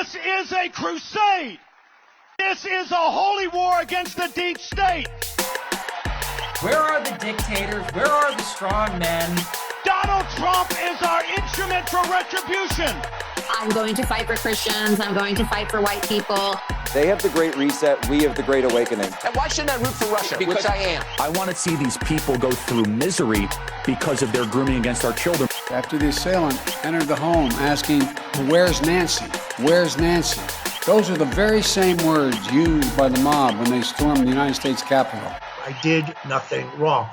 This is a crusade. This is a holy war against the deep state. Where are the dictators? Where are the strong men? Donald Trump is our instrument for retribution. I'm going to fight for Christians. I'm going to fight for white people. They have the Great Reset. We have the Great Awakening. And why shouldn't I root for Russia? Because I am. I want to see these people go through misery because of their grooming against our children. After the assailant entered the home asking, "Where's Nancy? Where's Nancy?" Those are the very same words used by the mob when they stormed the United States Capitol. I did nothing wrong.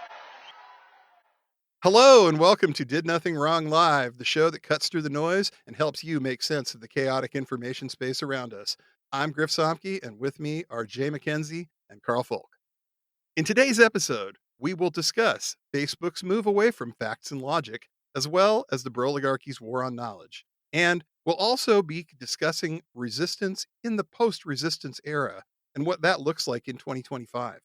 Hello and welcome to Did Nothing Wrong Live, the show that cuts through the noise and helps you make sense of the chaotic information space around us. I'm Griff Somke, and with me are Jay McKenzie and Carl Folk. In today's episode, we will discuss Facebook's move away from facts and logic, as well as the Broligarchy's war on knowledge. And we'll also be discussing resistance in the post-resistance era and what that looks like in 2025.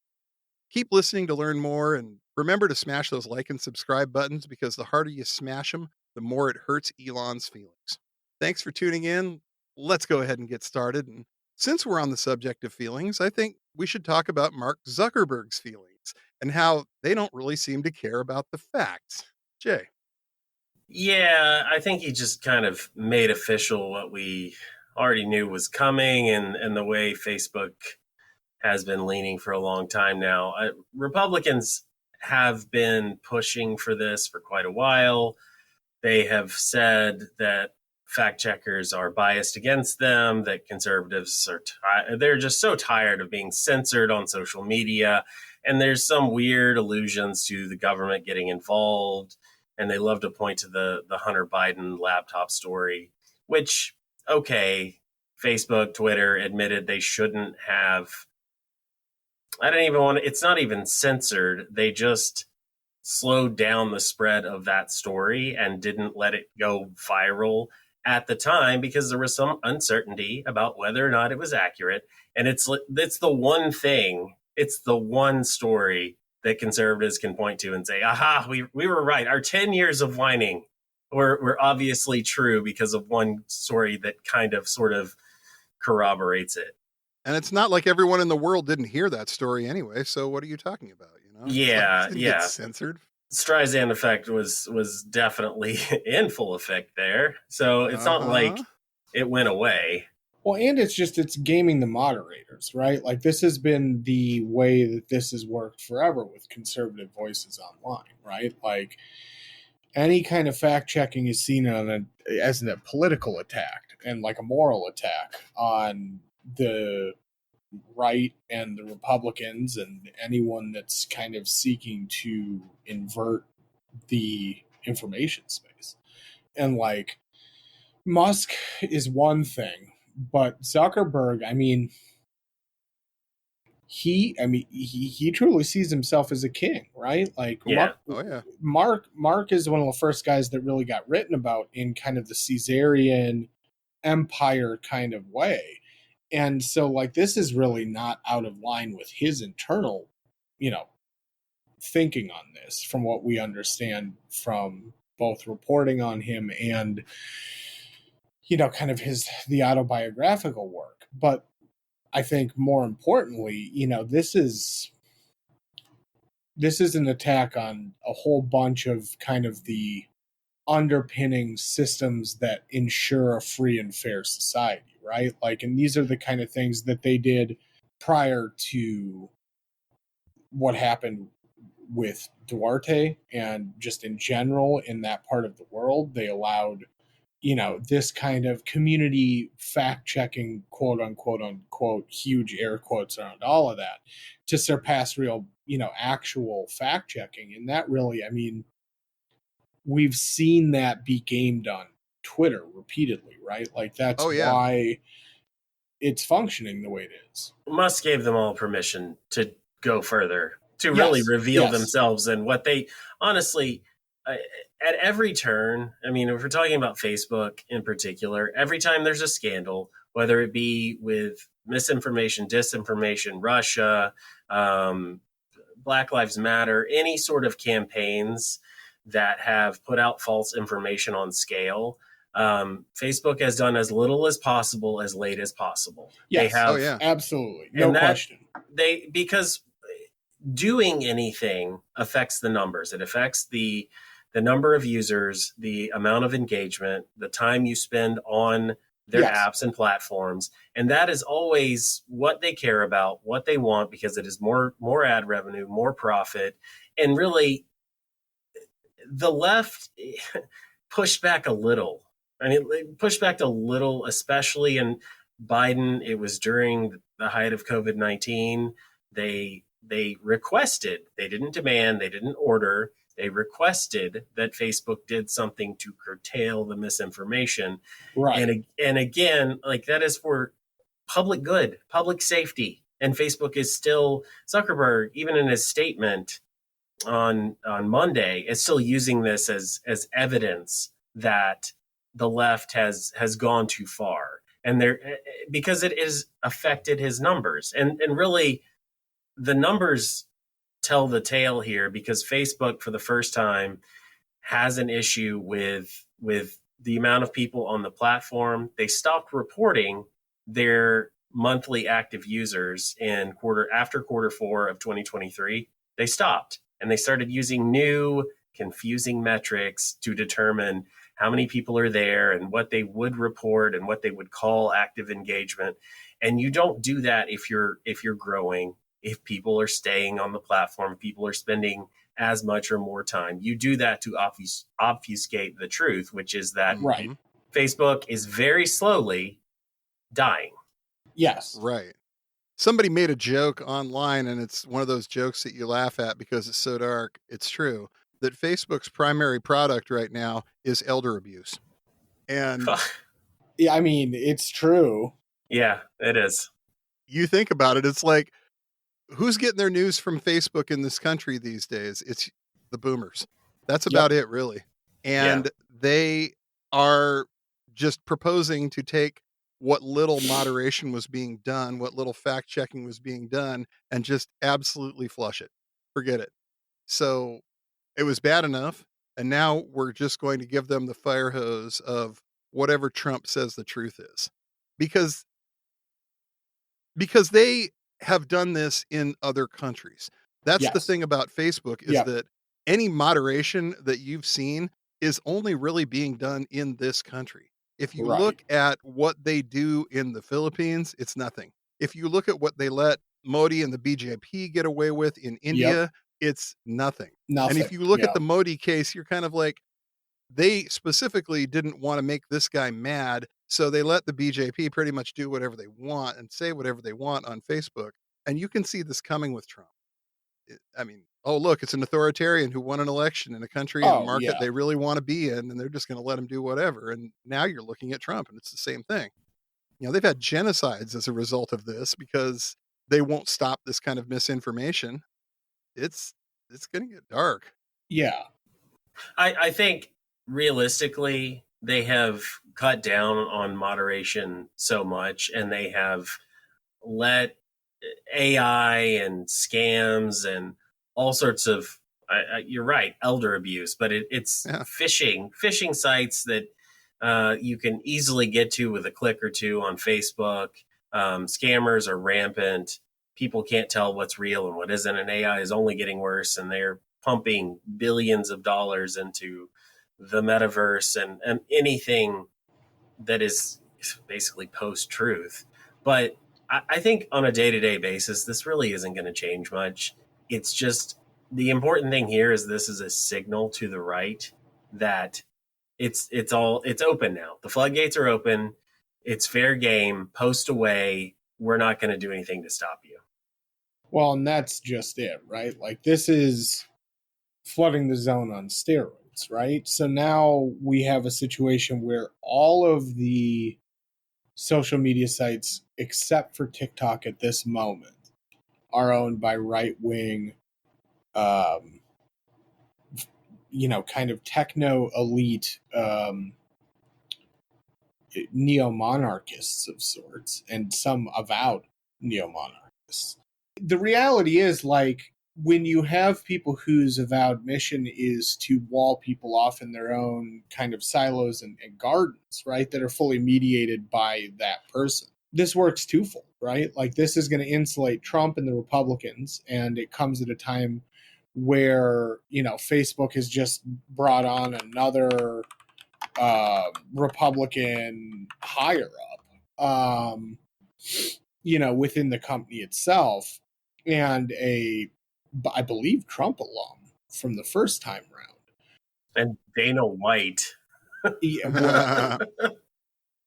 Keep listening to learn more, and remember to smash those like and subscribe buttons, because the harder you smash them, the more it hurts Elon's feelings. Thanks for tuning in. Let's go ahead and get started. And since we're on the subject of feelings, I think we should talk about Mark Zuckerberg's feelings and how they don't really seem to care about the facts. Jay. Yeah, I think he just kind of made official what we already knew was coming, and the way Facebook has been leaning for a long time now. Republicans have been pushing for this for quite a while. They have said that fact checkers are biased against them, that conservatives are they're just so tired of being censored on social media, and there's some weird allusions to the government getting involved, and they love to point to the Hunter Biden laptop story, which, okay, Facebook, Twitter admitted they shouldn't have. I don't even want to, it's not even censored. They just slowed down the spread of that story and didn't let it go viral at the time because there was some uncertainty about whether or not it was accurate. And it's the one thing, it's the one story that conservatives can point to and say, aha, we were right. Our 10 years of whining were obviously true because of one story that kind of sort of corroborates it. And it's not like everyone in the world didn't hear that story anyway. So what are you talking about? You know? Yeah, it didn't yeah. get censored. Streisand effect was definitely in full effect there. So it's not like it went away. Well, and it's gaming the moderators, right? Like, this has been the way that this has worked forever with conservative voices online, right? Like, any kind of fact checking is seen as a political attack and like a moral attack on the right and the Republicans and anyone that's kind of seeking to invert the information space. And like, Musk is one thing, but Zuckerberg, he truly sees himself as a king, right? Like, yeah. Mark is one of the first guys that really got written about in kind of the Caesarian empire kind of way. And so, like, this is really not out of line with his internal, thinking on this, from what we understand from both reporting on him and, kind of the autobiographical work. But I think more importantly, this is an attack on a whole bunch of kind of the underpinning systems that ensure a free and fair society, right? Like, and these are the kind of things that they did prior to what happened with Duarte, and just in general in that part of the world. They allowed, this kind of community fact checking, quote unquote, huge air quotes around all of that, to surpass real, actual fact checking. And that really, we've seen that be gamed on Twitter repeatedly, right? Like, that's why it's funcking the way it is. Musk gave them all permission to go further, to really reveal themselves and what they honestly, at every turn. I mean, if we're talking about Facebook in particular, every time there's a scandal, whether it be with misinformation, disinformation, Russia, Black Lives Matter, any sort of campaigns that have put out false information on scale, Facebook has done as little as possible, as late as possible. Yes, they have, absolutely, no question. Because doing anything affects the numbers. It affects the number of users, the amount of engagement, the time you spend on their apps and platforms. And that is always what they care about, what they want, because it is more ad revenue, more profit. And really, the left pushed back a little. I mean, they pushed back a little, especially in Biden. It was during the height of COVID-19. They requested, they didn't demand, they didn't order, they requested that Facebook did something to curtail the misinformation. Right. And again, like, that is for public good, public safety. And Facebook is still, Zuckerberg, even in his statement on Monday, is still using this as evidence that the left has gone too far. And because it has affected his numbers. And really, the numbers tell the tale here, because Facebook, for the first time, has an issue with the amount of people on the platform. They stopped reporting their monthly active users in after quarter 4 of 2023. They stopped, and they started using new confusing metrics to determine how many people are there and what they would report and what they would call active engagement. And you don't do that if you're growing. If people are staying on the platform, people are spending as much or more time. You do that to obfuscate the truth, which is that Facebook is very slowly dying. Yes. Right. Somebody made a joke online, and it's one of those jokes that you laugh at because it's so dark. It's true that Facebook's primary product right now is elder abuse. And yeah, I mean, it's true. Yeah, it is. You think about it, it's like, who's getting their news from Facebook in this country these days? It's the boomers. That's about it, really. And they are just proposing to take what little moderation was being done, what little fact checking was being done, and just absolutely flush it. Forget it. So it was bad enough. And now we're just going to give them the fire hose of whatever Trump says the truth is. Because they have done this in other countries. That's the thing about Facebook, is that any moderation that you've seen is only really being done in this country. If you look at what they do in the Philippines, it's nothing. If you look at what they let Modi and the BJP get away with in India, it's nothing. And if you look at the Modi case, you're kind of like, they specifically didn't want to make this guy mad, so they let the BJP pretty much do whatever they want and say whatever they want on Facebook. And you can see this coming with Trump. I mean, oh, look, it's an authoritarian who won an election in a country and a market they really want to be in, and they're just going to let him do whatever. And now you're looking at Trump, and it's the same thing. You know, they've had genocides as a result of this because they won't stop this kind of misinformation. It's going to get dark. Yeah. I think realistically, they have cut down on moderation so much, and they have let AI and scams and all sorts of, you're right, elder abuse, but it's phishing sites that you can easily get to with a click or two on Facebook. Scammers are rampant. People can't tell what's real and what isn't, and AI is only getting worse, and they're pumping billions of dollars into the metaverse and anything that is basically post-truth. But I think on a day-to-day basis, this really isn't going to change much. It's just, the important thing here is this is a signal to the right that it's open now. The floodgates are open. It's fair game. Post away. We're not going to do anything to stop you. Well, and that's just it, right? Like, this is flooding the zone on steroids, right? So now we have a situation where all of the social media sites, except for TikTok at this moment, are owned by right-wing, kind of techno-elite neo-monarchists of sorts, and some avowed neo-monarchists. The reality is, like, when you have people whose avowed mission is to wall people off in their own kind of silos and gardens, right, that are fully mediated by that person, this works twofold, right? Like, this is going to insulate Trump and the Republicans, and it comes at a time where, you know, Facebook has just brought on another Republican higher up, you know, within the company itself, and I believe, Trump alum from the first time round. And Dana White. Yeah,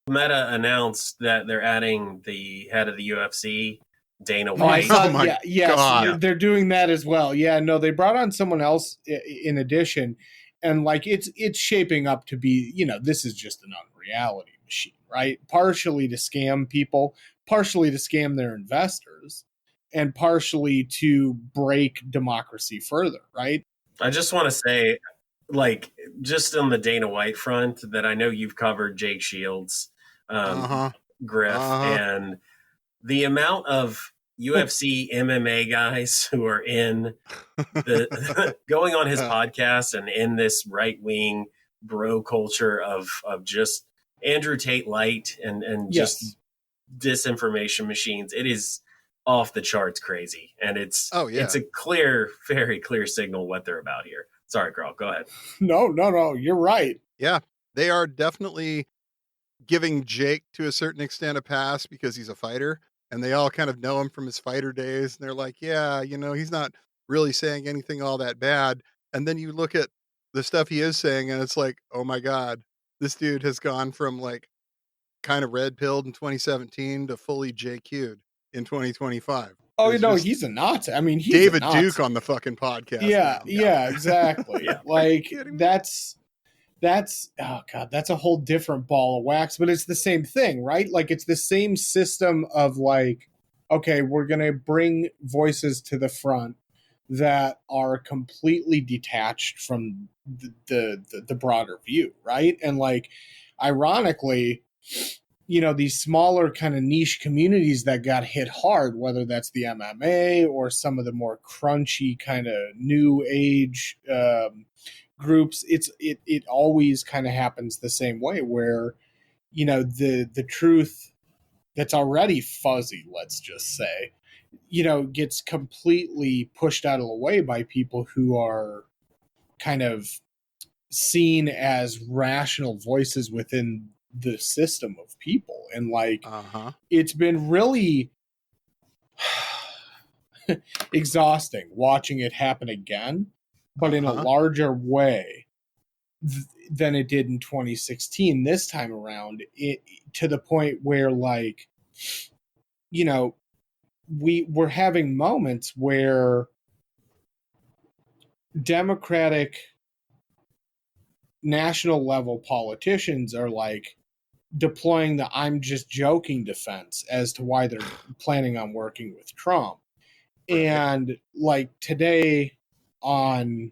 Meta announced that they're adding the head of the UFC, Dana I White. saw, Oh my yes, God. they're doing that as well. Yeah, no, they brought on someone else in addition, and like it's shaping up to be, you know, this is just an unreality machine, right? Partially to scam people, partially to scam their investors, and partially to break democracy further, right? I just want to say, like, just on the Dana White front, that I know you've covered Jake Shields, Griff, and the amount of UFC MMA guys who are in the going on his podcast and in this right wing bro culture of just Andrew Tate light and just disinformation machines. It is off the charts crazy, and it's a clear, very clear signal what they're about here. Sorry, Carl, go ahead. No, you're right. Yeah, they are definitely giving Jake, to a certain extent, a pass because he's a fighter, and they all kind of know him from his fighter days, and they're like, yeah, you know, he's not really saying anything all that bad. And then you look at the stuff he is saying, and it's like, oh my God, this dude has gone from like kind of red pilled in 2017 to fully JQ'd in 2025. Oh, you know, he's a Nazi. I mean, he's David a Nazi. Duke on the fucking podcast. Yeah, exactly. Yeah. Like, that's oh God, that's a whole different ball of wax, but it's the same thing, right? Like, it's the same system of like, okay, we're going to bring voices to the front that are completely detached from the broader view, right? And like, ironically, you know, these smaller kind of niche communities that got hit hard, whether that's the MMA or some of the more crunchy kind of new age groups, it always kind of happens the same way, where, you know, the truth that's already fuzzy, let's just say, you know, gets completely pushed out of the way by people who are kind of seen as rational voices within the system of people. And like, it's been really exhausting watching it happen again, but in a larger way than it did in 2016 this time around, to the point where, like, you know, we're having moments where Democratic national level politicians are like deploying the "I'm just joking" defense as to why they're planning on working with Trump. And like today I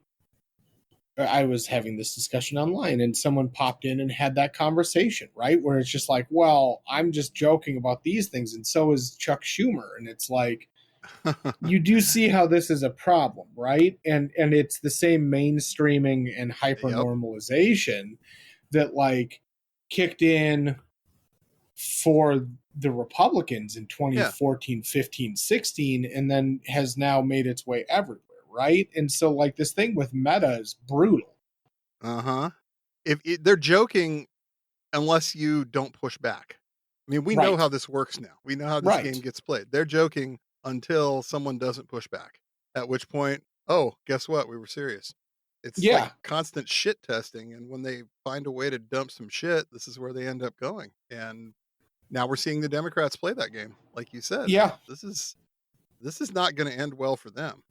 was having this discussion online, and someone popped in and had that conversation, right? Where it's just like, well, I'm just joking about these things, and so is Chuck Schumer. And it's like, you do see how this is a problem, right? And it's the same mainstreaming and hyper normalization that like kicked in for the Republicans in 2014, 15, 16, and then has now made its way everywhere, right? And so like this thing with Meta is brutal. If they're joking, unless you don't push back. I mean, we know how this works now. We know how this game gets played. They're joking until someone doesn't push back, at which point, oh, guess what? We were serious. It's like constant shit testing. And when they find a way to dump some shit, this is where they end up going. And now we're seeing the Democrats play that game. Like you said, this is not going to end well for them.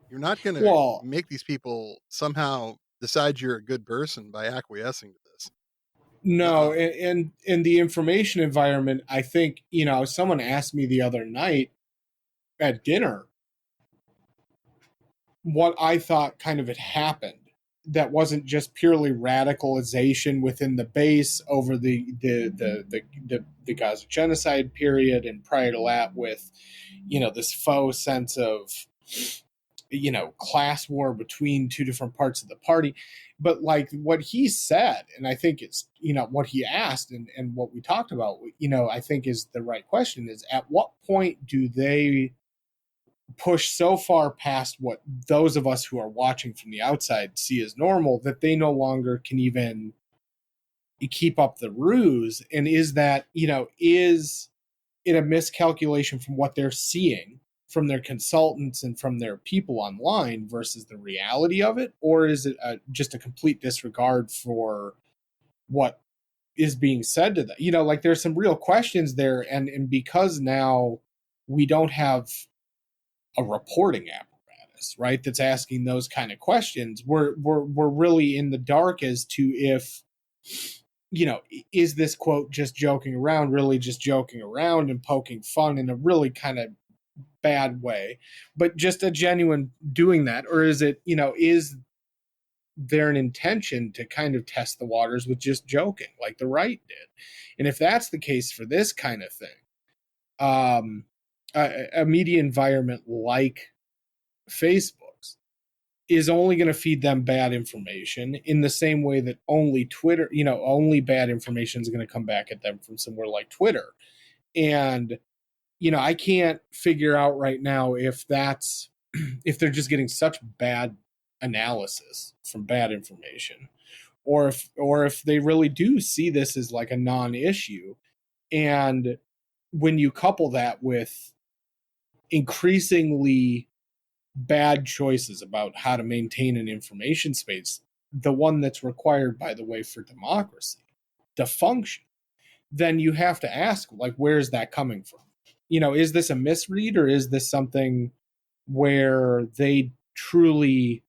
You're not going to make these people somehow decide you're a good person by acquiescing to this. No. And in the information environment, I think, you know, someone asked me the other night at dinner what I thought kind of had happened that wasn't just purely radicalization within the base over the Gaza genocide period, and prior to that with, you know, this faux sense of, class war between two different parts of the party. But like what he said, and I think it's, what he asked and what we talked about, I think is the right question, is at what point do they push so far past what those of us who are watching from the outside see as normal that they no longer can even keep up the ruse? And is that, is it a miscalculation from what they're seeing from their consultants and from their people online versus the reality of it? Or is it just a complete disregard for what is being said to them? Like there's some real questions there. And because now we don't have a reporting apparatus, right, that's asking those kind of questions, we're really in the dark as to if, is this quote just joking around, really just joking around and poking fun in a really kind of bad way, but just a genuine doing that? Or is it, is there an intention to kind of test the waters with just joking like the right did? And if that's the case for this kind of thing, a media environment like Facebook's is only going to feed them bad information in the same way that only Twitter, only bad information is going to come back at them from somewhere like Twitter. And, I can't figure out right now if that's, if they're just getting such bad analysis from bad information, or if they really do see this as like a non-issue. And when you couple that with increasingly bad choices about how to maintain an information space, the one that's required, by the way, for democracy to function, then you have to ask, like, where is that coming from? Is this a misread, or is this something where they truly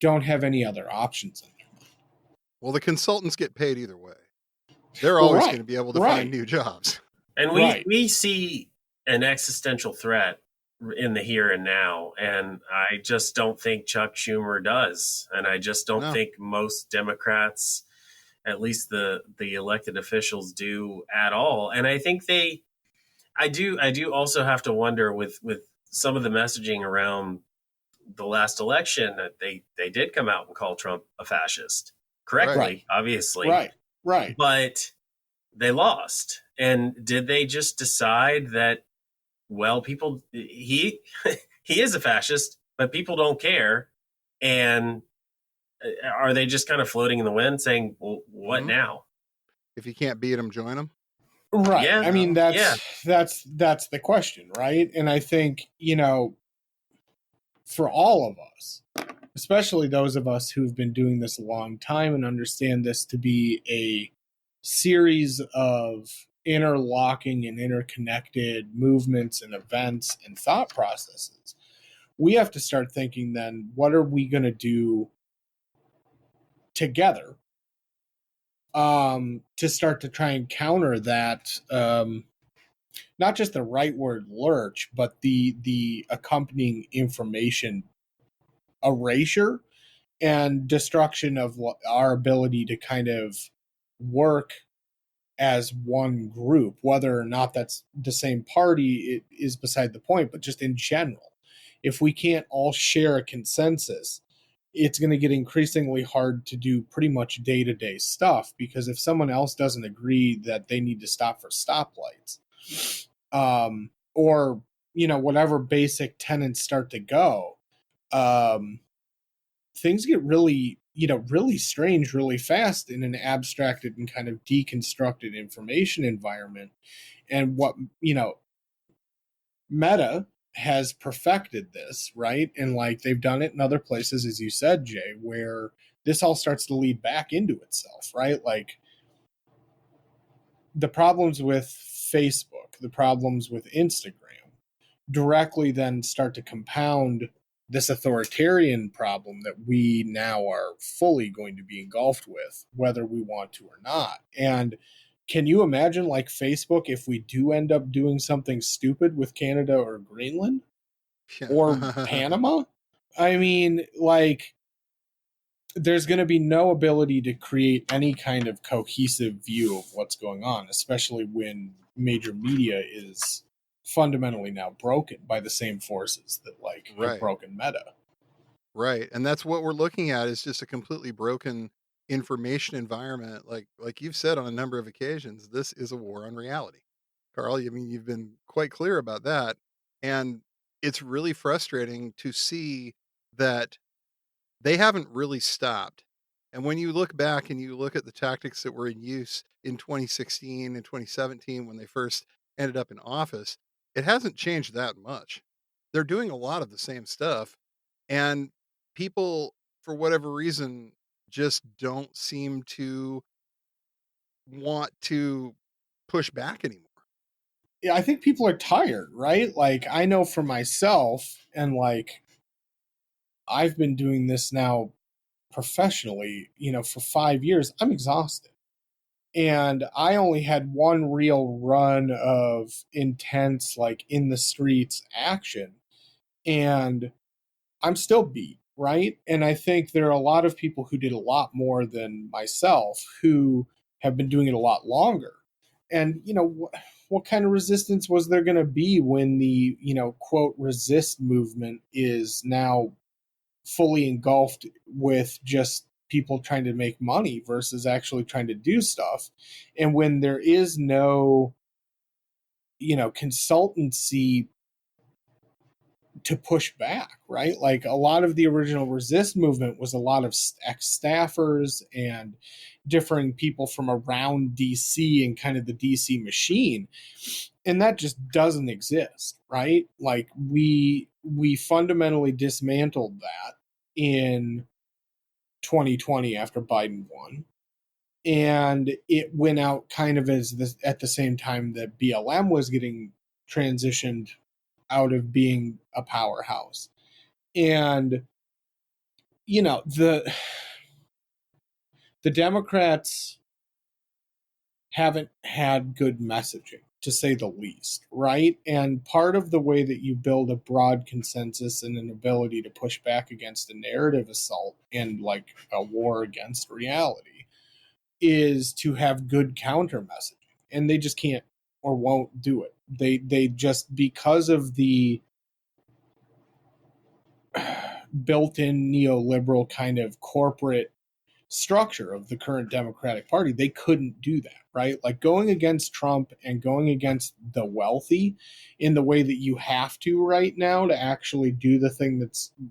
don't have any other options in there? Well, the consultants get paid either way. They're always going to be able to find new jobs. And we see an existential threat in the here and now, and I just don't think Chuck Schumer does, and I just don't think most Democrats, at least the elected officials, do at all. And I think I do also have to wonder with some of the messaging around the last election that they did come out and call Trump a fascist correctly, obviously, right, but they lost. And did they just decide that, well, people, he is a fascist, but people don't care? And are they just kind of floating in the wind saying, well, what now? If you can't beat them, join them. Right. Yeah. I mean, that's the question, right? And I think, for all of us, especially those of us who've been doing this a long time and understand this to be a series of interlocking and interconnected movements and events and thought processes, we have to start thinking then, what are we going to do together to start to try and counter that, not just the rightward lurch, but the accompanying information erasure and destruction of our ability to kind of work as one group. Whether or not that's the same party, it is beside the point, but just in general, if we can't all share a consensus, it's going to get increasingly hard to do pretty much day-to-day stuff, because if someone else doesn't agree that they need to stop for stoplights, or, whatever basic tenets start to go, things get really, really strange really fast in an abstracted and kind of deconstructed information environment. And what, Meta has perfected this, right? And like they've done it in other places, as you said, Jay, where this all starts to lead back into itself, right? Like the problems with Facebook, the problems with Instagram directly then start to compound this authoritarian problem that we now are fully going to be engulfed with, whether we want to or not. And can you imagine, like, Facebook, if we do end up doing something stupid with Canada or Greenland or Panama? I mean, like, there's going to be no ability to create any kind of cohesive view of what's going on, especially when major media is fundamentally now broken by the same forces that like Right. have broken Meta. Right. And that's what we're looking at, is just a completely broken information environment. Like you've said on a number of occasions, this is a war on reality. Carl, I mean, you've been quite clear about that. And it's really frustrating to see that they haven't really stopped. And when you look back and you look at the tactics that were in use in 2016 and 2017 when they first ended up in office, it hasn't changed that much. They're doing a lot of the same stuff. And people, for whatever reason, just don't seem to want to push back anymore. Yeah, I think people are tired, right? Like, I know for myself, and like, I've been doing this now professionally, for 5 years. I'm exhausted. And I only had one real run of intense, like, in the streets action. And I'm still beat, right? And I think there are a lot of people who did a lot more than myself who have been doing it a lot longer. And, what kind of resistance was there going to be when the, quote, resist movement is now fully engulfed with just people trying to make money versus actually trying to do stuff? And when there is no, consultancy to push back, right? Like, a lot of the original resist movement was a lot of ex-staffers and different people from around DC and kind of the DC machine. And that just doesn't exist, right? Like, we fundamentally dismantled that in 2020 after Biden won. And it went out kind of at the same time that BLM was getting transitioned out of being a powerhouse. And, the Democrats haven't had good messaging, to say the least, right? And part of the way that you build a broad consensus and an ability to push back against a narrative assault and like a war against reality is to have good counter messaging. And they just can't or won't do it. They just, because of the built-in neoliberal kind of corporate structure of the current Democratic Party, they couldn't do that, right? Like, going against Trump and going against the wealthy in the way that you have to right now to actually do the thing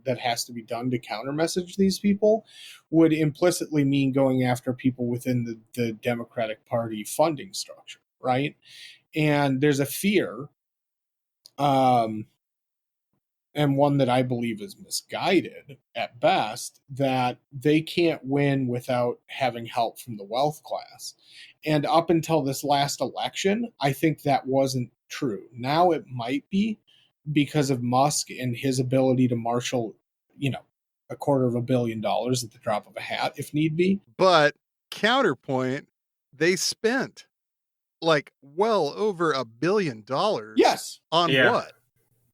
that has to be done to counter message these people would implicitly mean going after people within the Democratic Party funding structure, right? And there's a fear, and one that I believe is misguided at best, that they can't win without having help from the wealth class. And up until this last election, I think that wasn't true. Now it might be, because of Musk and his ability to marshal, $250 million at the drop of a hat, if need be. But counterpoint, they spent like well over $1 billion. Yes. On what?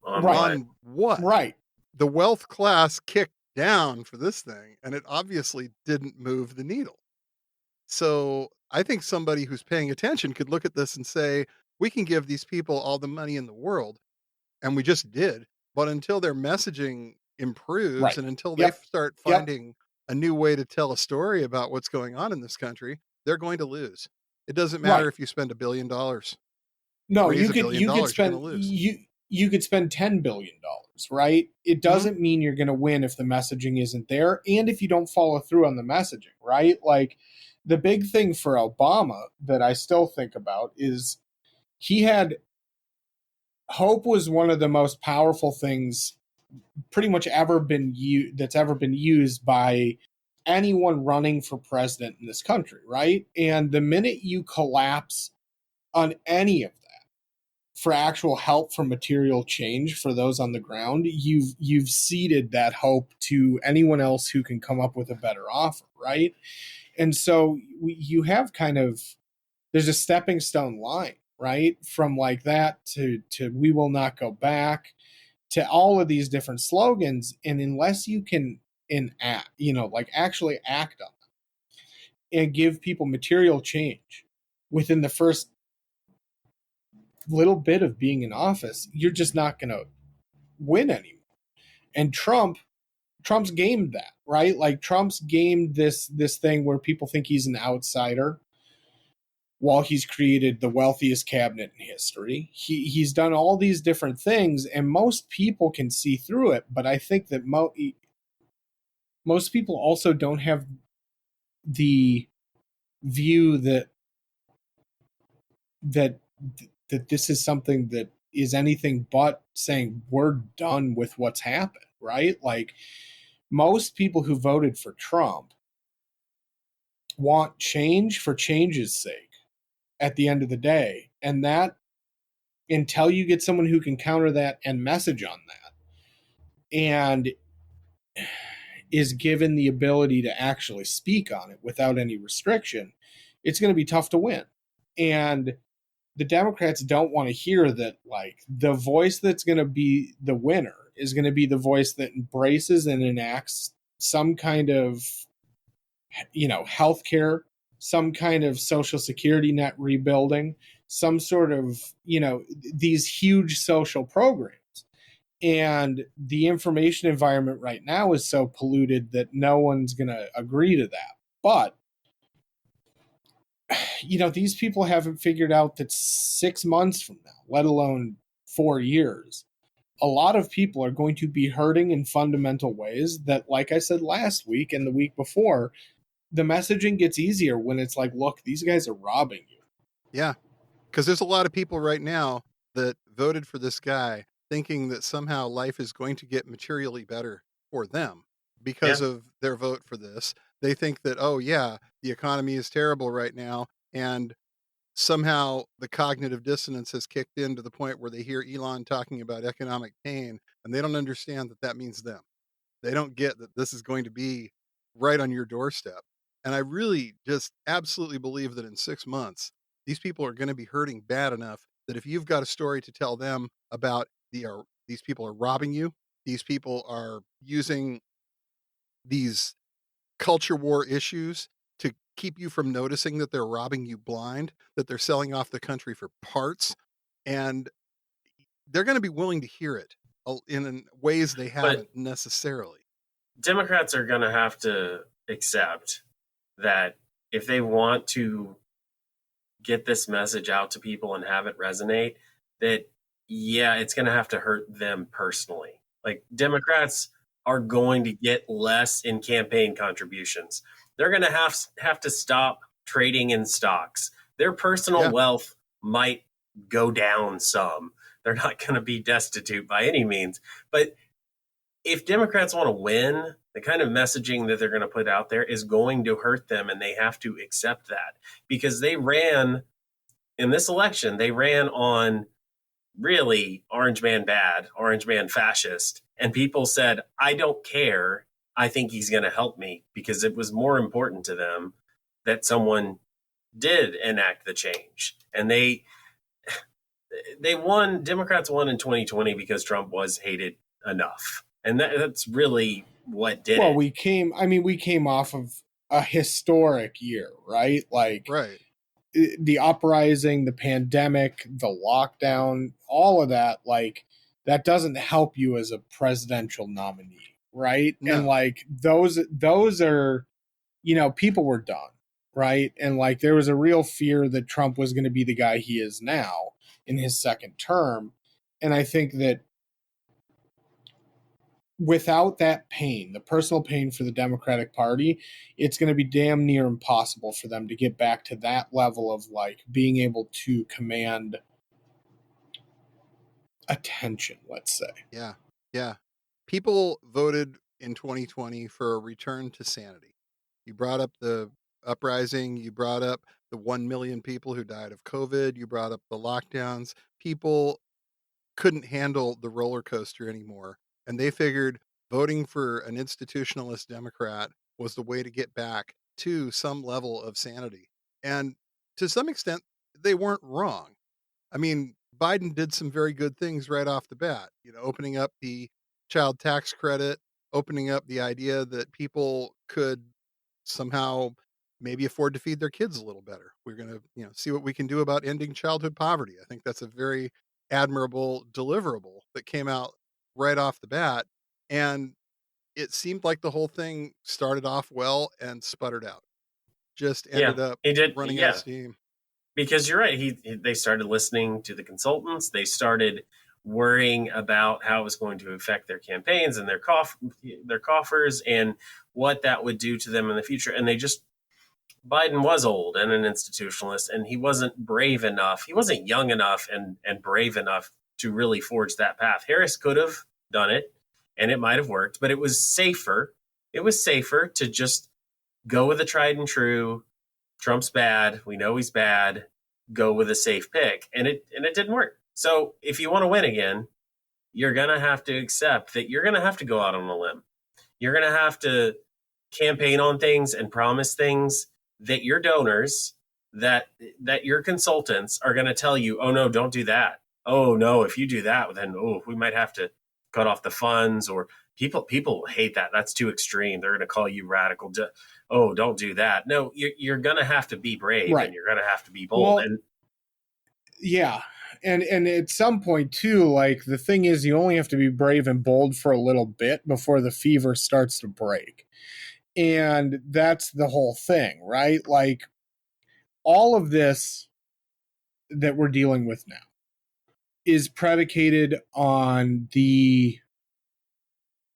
On what? Right. The wealth class kicked down for this thing, and it obviously didn't move the needle. So I think somebody who's paying attention could look at this and say, we can give these people all the money in the world, and we just did. But until their messaging improves, right, and until they start finding a new way to tell a story about what's going on in this country, they're going to lose. It doesn't matter if you spend $1 billion. No, you could spend $10 billion, right? It doesn't mean you're going to win if the messaging isn't there, and if you don't follow through on the messaging, right? Like, the big thing for Obama that I still think about is hope was one of the most powerful things pretty much that's ever been used by anyone running for president in this country, right? And the minute you collapse on any of that for actual help for material change for those on the ground, you've ceded that hope to anyone else who can come up with a better offer, right? And so you have there's a stepping stone line, right? From like that to we will not go back, to all of these different slogans. And unless you can actually act on them and give people material change within the first little bit of being in office, you're just not going to win anymore. And Trump's gamed that, right? Like Trump's gamed this thing where people think he's an outsider while he's created the wealthiest cabinet in history. He's done all these different things, and most people can see through it. But I think that most people also don't have the view that this is something that is anything but saying we're done with what's happened, right? Like most people who voted for Trump want change for change's sake at the end of the day. And that, until you get someone who can counter that and message on that and is given the ability to actually speak on it without any restriction, it's going to be tough to win. And the Democrats don't want to hear that, like, the voice that's going to be the winner is going to be the voice that embraces and enacts some kind of, healthcare, some kind of social security net rebuilding, some sort of, these huge social programs. And the information environment right now is so polluted that no one's going to agree to that. But these people haven't figured out that 6 months from now, let alone 4 years, a lot of people are going to be hurting in fundamental ways that, like I said last week and the week before, the messaging gets easier when it's like, look, these guys are robbing you. Yeah, because there's a lot of people right now that voted for this guy thinking that somehow life is going to get materially better for them because of their vote for this. They think that, oh yeah, the economy is terrible right now, and somehow the cognitive dissonance has kicked in to the point where they hear Elon talking about economic pain, and they don't understand that that means them. They don't get that this is going to be right on your doorstep. And I really just absolutely believe that in 6 months, these people are going to be hurting bad enough that if you've got a story to tell them about these people are robbing you, these people are using these culture war issues to keep you from noticing that they're robbing you blind, that they're selling off the country for parts, and they're going to be willing to hear it in ways they haven't necessarily. Democrats are going to have to accept that if they want to get this message out to people and have it resonate, that, yeah, it's going to have to hurt them personally. Like, Democrats are going to get less in campaign contributions. They're going to have to stop trading in stocks. Their personal wealth might go down some. They're not going to be destitute by any means. But if Democrats want to win, the kind of messaging that they're going to put out there is going to hurt them, and they have to accept that, because they ran in this election, they ran on really orange man bad, orange man fascist. And people said, I don't care. I think he's going to help me, because it was more important to them that someone did enact the change. And they won, Democrats won in 2020 because Trump was hated enough. And that's really what did it. We came off of a historic year, right? Like, right. The uprising, the pandemic, the lockdown, all of that, like, that doesn't help you as a presidential nominee, right? No. And like those are, people were done, right? And like there was a real fear that Trump was going to be the guy he is now in his second term. And I think that without that pain, the personal pain for the Democratic Party, it's going to be damn near impossible for them to get back to that level of like being able to command attention, let's say. Yeah. Yeah. People voted in 2020 for a return to sanity. You brought up the uprising. You brought up the 1 million people who died of COVID. You brought up the lockdowns. People couldn't handle the roller coaster anymore. And they figured voting for an institutionalist Democrat was the way to get back to some level of sanity. And to some extent, they weren't wrong. I mean, Biden did some very good things right off the bat, opening up the child tax credit, opening up the idea that people could somehow maybe afford to feed their kids a little better. We're going to, see what we can do about ending childhood poverty. I think that's a very admirable deliverable that came out right off the bat. And it seemed like the whole thing started off well and sputtered out. Just ended up running out of steam. Because you're right. They started listening to the consultants. They started worrying about how it was going to affect their campaigns and their coffers and what that would do to them in the future. And Biden was old and an institutionalist, and he wasn't brave enough. He wasn't young enough and brave enough to really forge that path. Harris could have done it, and it might have worked, but it was safer. It was safer to just go with the tried and true. Trump's bad. We know he's bad. Go with a safe pick. And it didn't work. So if you want to win again, you're going to have to accept that you're going to have to go out on a limb. You're going to have to campaign on things and promise things that your donors, that your consultants are going to tell you, oh, no, don't do that. Oh, no, if you do that, then, we might have to cut off the funds, or people hate that. That's too extreme. They're going to call you radical. Don't do that. No, you're going to have to be brave, right, and you're going to have to be bold. Well, yeah. And at some point too, like, the thing is, you only have to be brave and bold for a little bit before the fever starts to break. And that's the whole thing, right? Like, all of this that we're dealing with now is predicated on the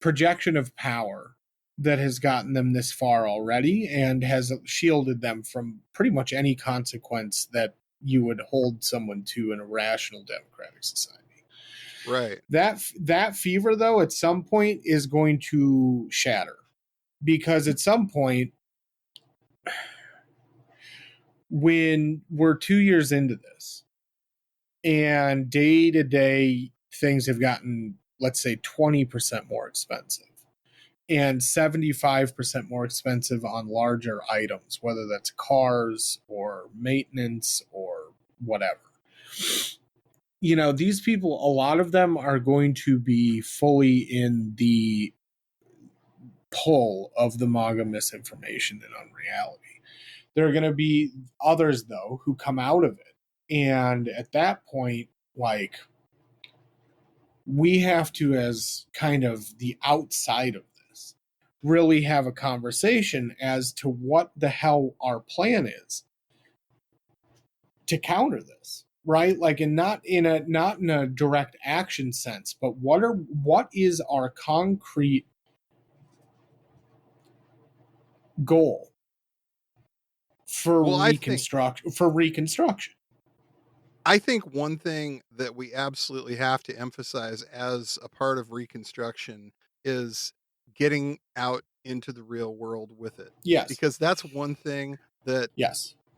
projection of power that has gotten them this far already and has shielded them from pretty much any consequence that you would hold someone to in a rational democratic society. Right. That fever, though, at some point is going to shatter. Because at some point, when we're 2 years into this and day to day things have gotten, let's say, 20% more expensive and 75% more expensive on larger items, whether that's cars or maintenance or whatever. These people, a lot of them are going to be fully in the pull of the MAGA misinformation and unreality. There are going to be others, though, who come out of it. And at that point, like, we have to, as kind of the outside of this, really have a conversation as to what the hell our plan is to counter this, right? Like, and not in a direct action sense, but what is our concrete goal for reconstruction? I think one thing that we absolutely have to emphasize as a part of reconstruction is getting out into the real world with it. Yes. Because that's one thing that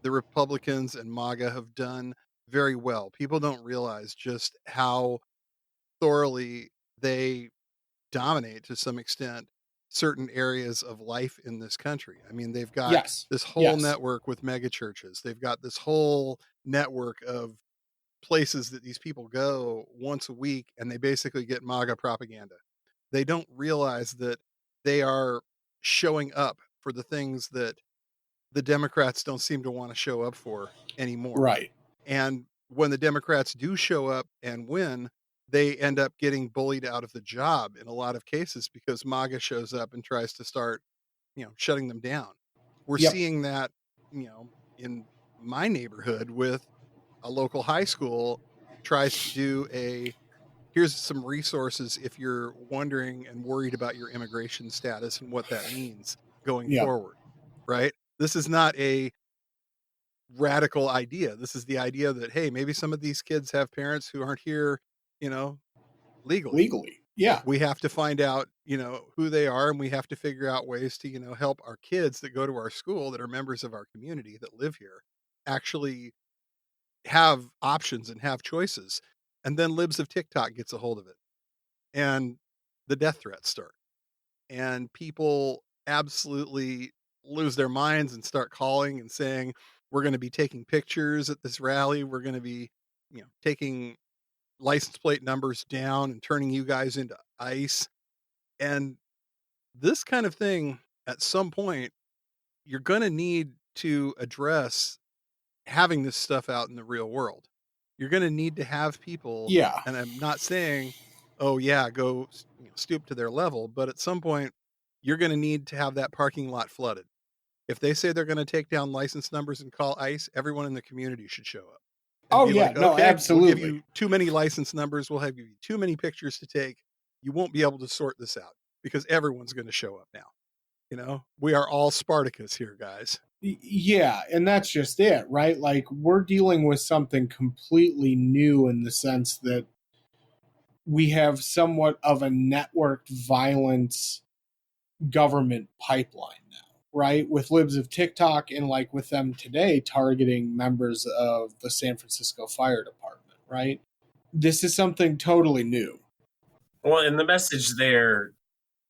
the Republicans and MAGA have done very well. People don't realize just how thoroughly they dominate, to some extent, certain areas of life in this country. I mean, they've got this whole network with mega churches. They've got this whole network of places that these people go once a week, and they basically get MAGA propaganda. They don't realize that they are showing up for the things that the Democrats don't seem to want to show up for anymore. Right. And when the Democrats do show up and win, they end up getting bullied out of the job in a lot of cases because MAGA shows up and tries to start, shutting them down. We're seeing that, in my neighborhood with a local high school tries to do here's some resources if you're wondering and worried about your immigration status and what that means going forward, right? This is not a radical idea. This is the idea that, hey, maybe some of these kids have parents who aren't here, legally. Yeah. We have to find out, who they are, and we have to figure out ways to, help our kids that go to our school that are members of our community that live here actually have options and have choices. And then Libs of TikTok gets a hold of it and the death threats start, and people absolutely lose their minds and start calling and saying, we're going to be taking pictures at this rally. We're going to be, taking license plate numbers down and turning you guys into ICE. And this kind of thing, at some point, you're going to need to address having this stuff out in the real world. You're going to need to have people. Yeah. And I'm not saying, oh yeah, go stoop to their level, but at some point you're going to need to have that parking lot flooded. If they say they're going to take down license numbers and call ICE, everyone in the community should show up. Oh yeah, like, no, okay, absolutely. We'll give you too many license numbers. We'll have you too many pictures to take. You won't be able to sort this out because everyone's going to show up now. You know, we are all Spartacus here, guys. Yeah, and that's just it, right? Like, we're dealing with something completely new in the sense that we have somewhat of a networked violence government pipeline now, right? With Libs of TikTok and like with them today targeting members of the San Francisco Fire Department, right? This is something totally new. Well, and the message there,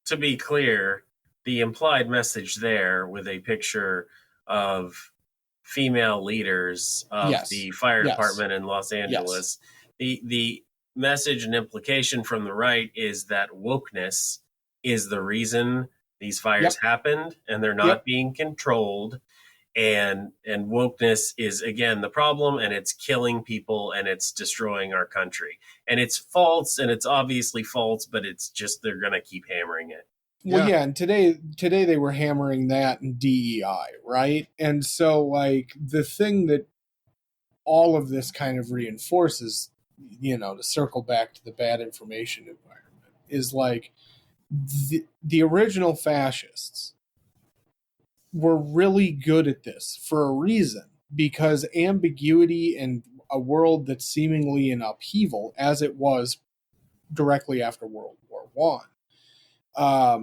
to be clear, the implied message there with a picture of female leaders of the fire department in Los Angeles, the message and implication from the right is that wokeness is the reason these fires happened and they're not being controlled. And wokeness is, again, the problem, and it's killing people and it's destroying our country. And it's false, and it's obviously false, but it's just they're going to keep hammering it. Well, yeah, and today they were hammering that in DEI, right? And so, like, the thing that all of this kind of reinforces, you know, to circle back to the bad information environment, is like the original fascists were really good at this for a reason, because ambiguity in a world that's seemingly in upheaval, as it was directly after World War I,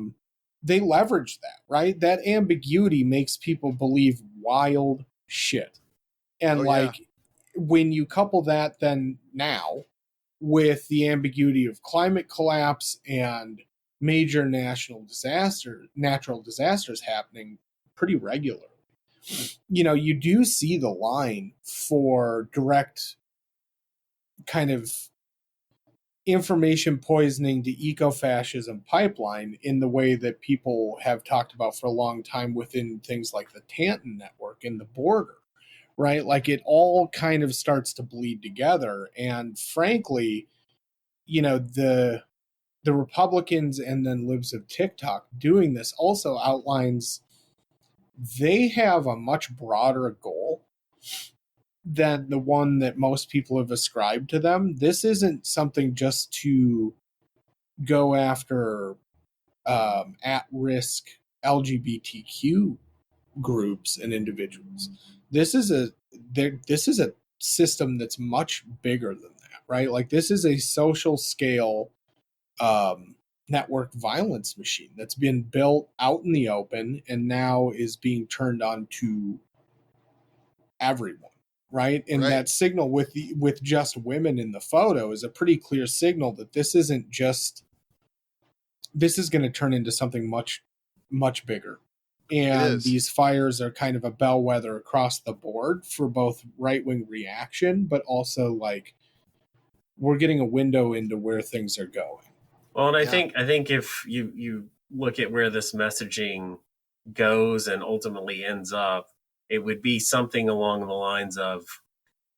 they leverage that, right? That ambiguity makes people believe wild shit. And when you couple that then now with the ambiguity of climate collapse and major natural disasters happening pretty regularly, you know, you do see the line for direct kind of information poisoning to eco-fascism pipeline in the way that people have talked about for a long time within things like the Tanton Network and the border, right? Like, it all kind of starts to bleed together. And frankly, you know, the Republicans and then Libs of TikTok doing this also outlines they have a much broader goal than the one that most people have ascribed to them. This isn't something just to go after at-risk LGBTQ groups and individuals. This is a system that's much bigger than that, right? Like, this is a social scale network violence machine that's been built out in the open and now is being turned on to everyone, right? And that signal with just women in the photo is a pretty clear signal that this is going to turn into something much, much bigger. And these fires are kind of a bellwether across the board for both right-wing reaction, but also, like, we're getting a window into where things are going. Well, and I think if you look at where this messaging goes and ultimately ends up, it would be something along the lines of,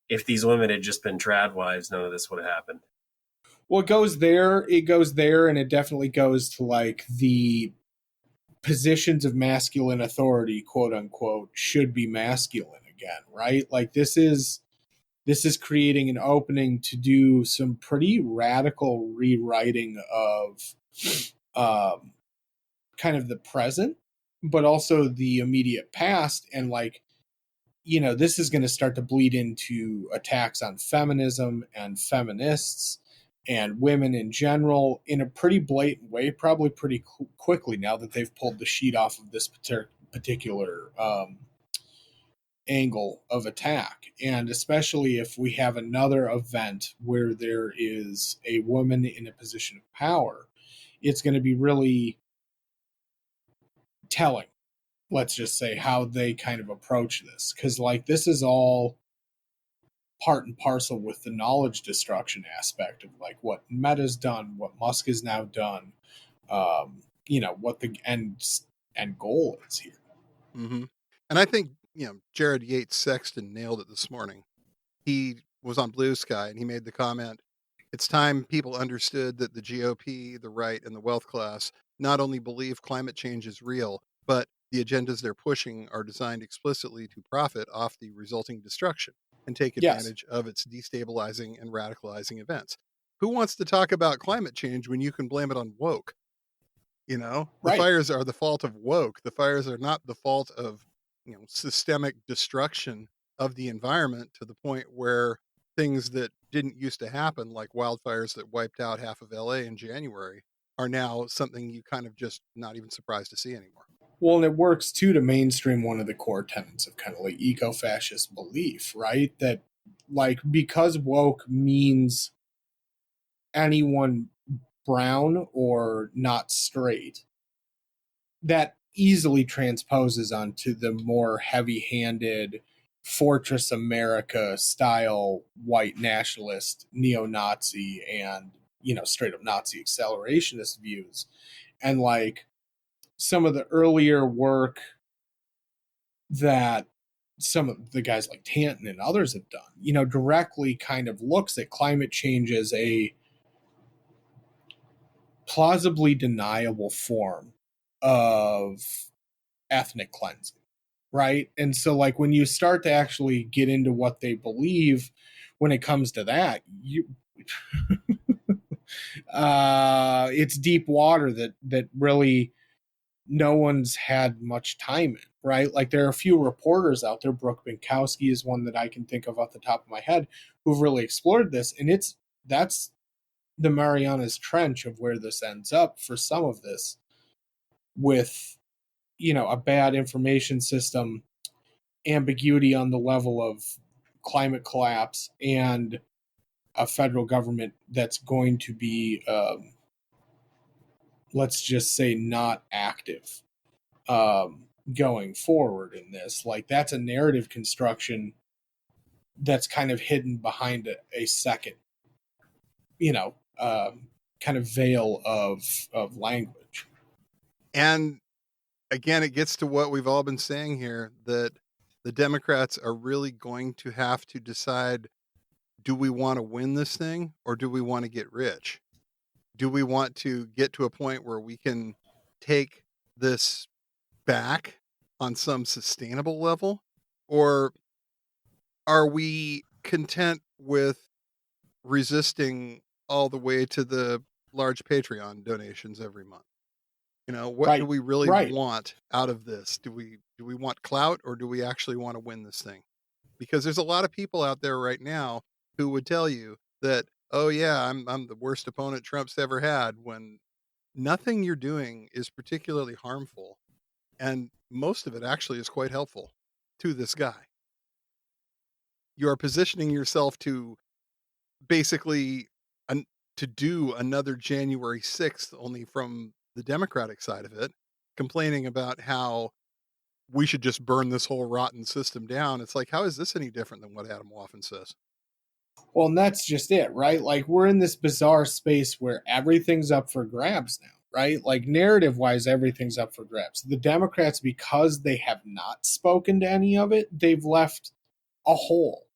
if these women had just been trad wives, none of this would have happened. Well, it goes there, and it definitely goes to, like, the positions of masculine authority, quote unquote, should be masculine again, right? Like, this is creating an opening to do some pretty radical rewriting of kind of the present, but also the immediate past. And, like, you know, this is going to start to bleed into attacks on feminism and feminists and women in general in a pretty blatant way, probably pretty quickly now that they've pulled the sheet off of this particular angle of attack. And especially if we have another event where there is a woman in a position of power, it's going to be really telling, let's just say, how they kind of approach this. Because, like, this is all part and parcel with the knowledge destruction aspect of, like, what Meta's done, what Musk has now done, you know, what the end goal is here. Mm-hmm. And I think, Jared Yates Sexton nailed it this morning. He was on Blue Sky and he made the comment, it's time people understood that the GOP, the right, and the wealth class not only believe climate change is real, but the agendas they're pushing are designed explicitly to profit off the resulting destruction and take advantage of its destabilizing and radicalizing events. Who wants to talk about climate change when you can blame it on woke? The fires are the fault of woke. The fires are not the fault of, systemic destruction of the environment to the point where things that didn't used to happen, like wildfires that wiped out half of LA in January, are now something you kind of just not even surprised to see anymore. Well, and it works too to mainstream one of the core tenets of kind of like eco-fascist belief, right? That like, because woke means anyone brown or not straight, that easily transposes onto the more heavy-handed Fortress America style white nationalist, neo-Nazi, and, straight up Nazi accelerationist views. And like some of the earlier work that some of the guys like Tanton and others have done, directly kind of looks at climate change as a plausibly deniable form of ethnic cleansing, right? And so like when you start to actually get into what they believe when it comes to that, it's deep water that really no one's had much time in, right? Like there are a few reporters out there, Brooke Binkowski is one that I can think of off the top of my head, who've really explored this, and that's the Marianas Trench of where this ends up for some of this, with a bad information system, ambiguity on the level of climate collapse, and a federal government that's going to be let's just say not active going forward in this. Like that's a narrative construction that's kind of hidden behind a second kind of veil of language. And again, it gets to what we've all been saying here, that the Democrats are really going to have to decide, do we want to win this thing or do we want to get rich? Do we want to get to a point where we can take this back on some sustainable level? Or are we content with resisting all the way to the large Patreon donations every month? What do we really want out of this? Do we want clout, or do we actually want to win this thing? Because there's a lot of people out there right now who would tell you that, oh yeah, I'm the worst opponent Trump's ever had, when nothing you're doing is particularly harmful, and most of it actually is quite helpful to this guy. You are positioning yourself to basically to do another January 6th, only from the Democratic side of it, complaining about how we should just burn this whole rotten system down. It's like, how is this any different than what Adam Waffen says? Well, and that's just it, right? Like we're in this bizarre space where everything's up for grabs now, right? Like narrative wise, everything's up for grabs. The Democrats, because they have not spoken to any of it, they've left a hole,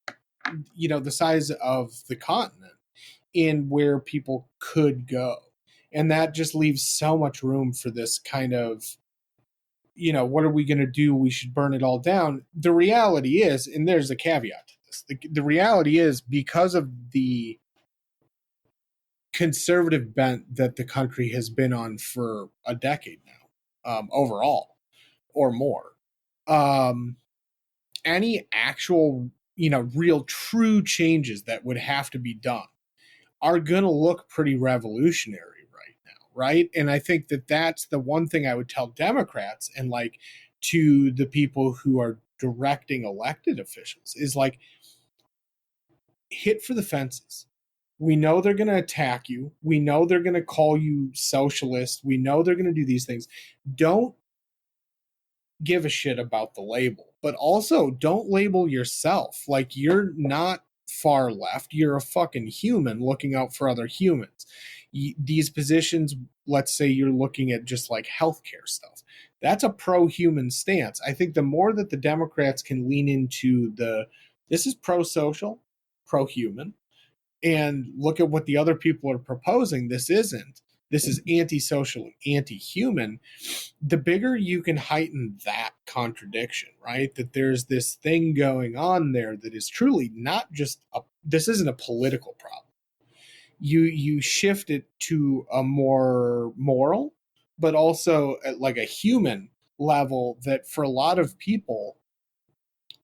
the size of the continent in where people could go. And that just leaves so much room for this kind of, what are we going to do? We should burn it all down. The reality is, and there's a caveat to this, the reality is, because of the conservative bent that the country has been on for a decade now, overall, or more, any actual, real true changes that would have to be done are going to look pretty revolutionary right now, right? And I think that that's the one thing I would tell Democrats and like to the people who are directing elected officials is like, hit for the fences. We know they're going to attack you. We know they're going to call you socialist. We know they're going to do these things. Don't give a shit about the label, but also don't label yourself. Like you're not far left. You're a fucking human looking out for other humans. These positions, let's say you're looking at just like healthcare stuff. That's a pro-human stance. I think the more that the Democrats can lean into this is pro-social, pro-human, and look at what the other people are proposing, this isn't. This is anti-social and anti-human. The bigger you can heighten that contradiction, right? That there's this thing going on there that is truly not just this isn't a political problem. You shift it to a more moral, but also at like a human level that for a lot of people,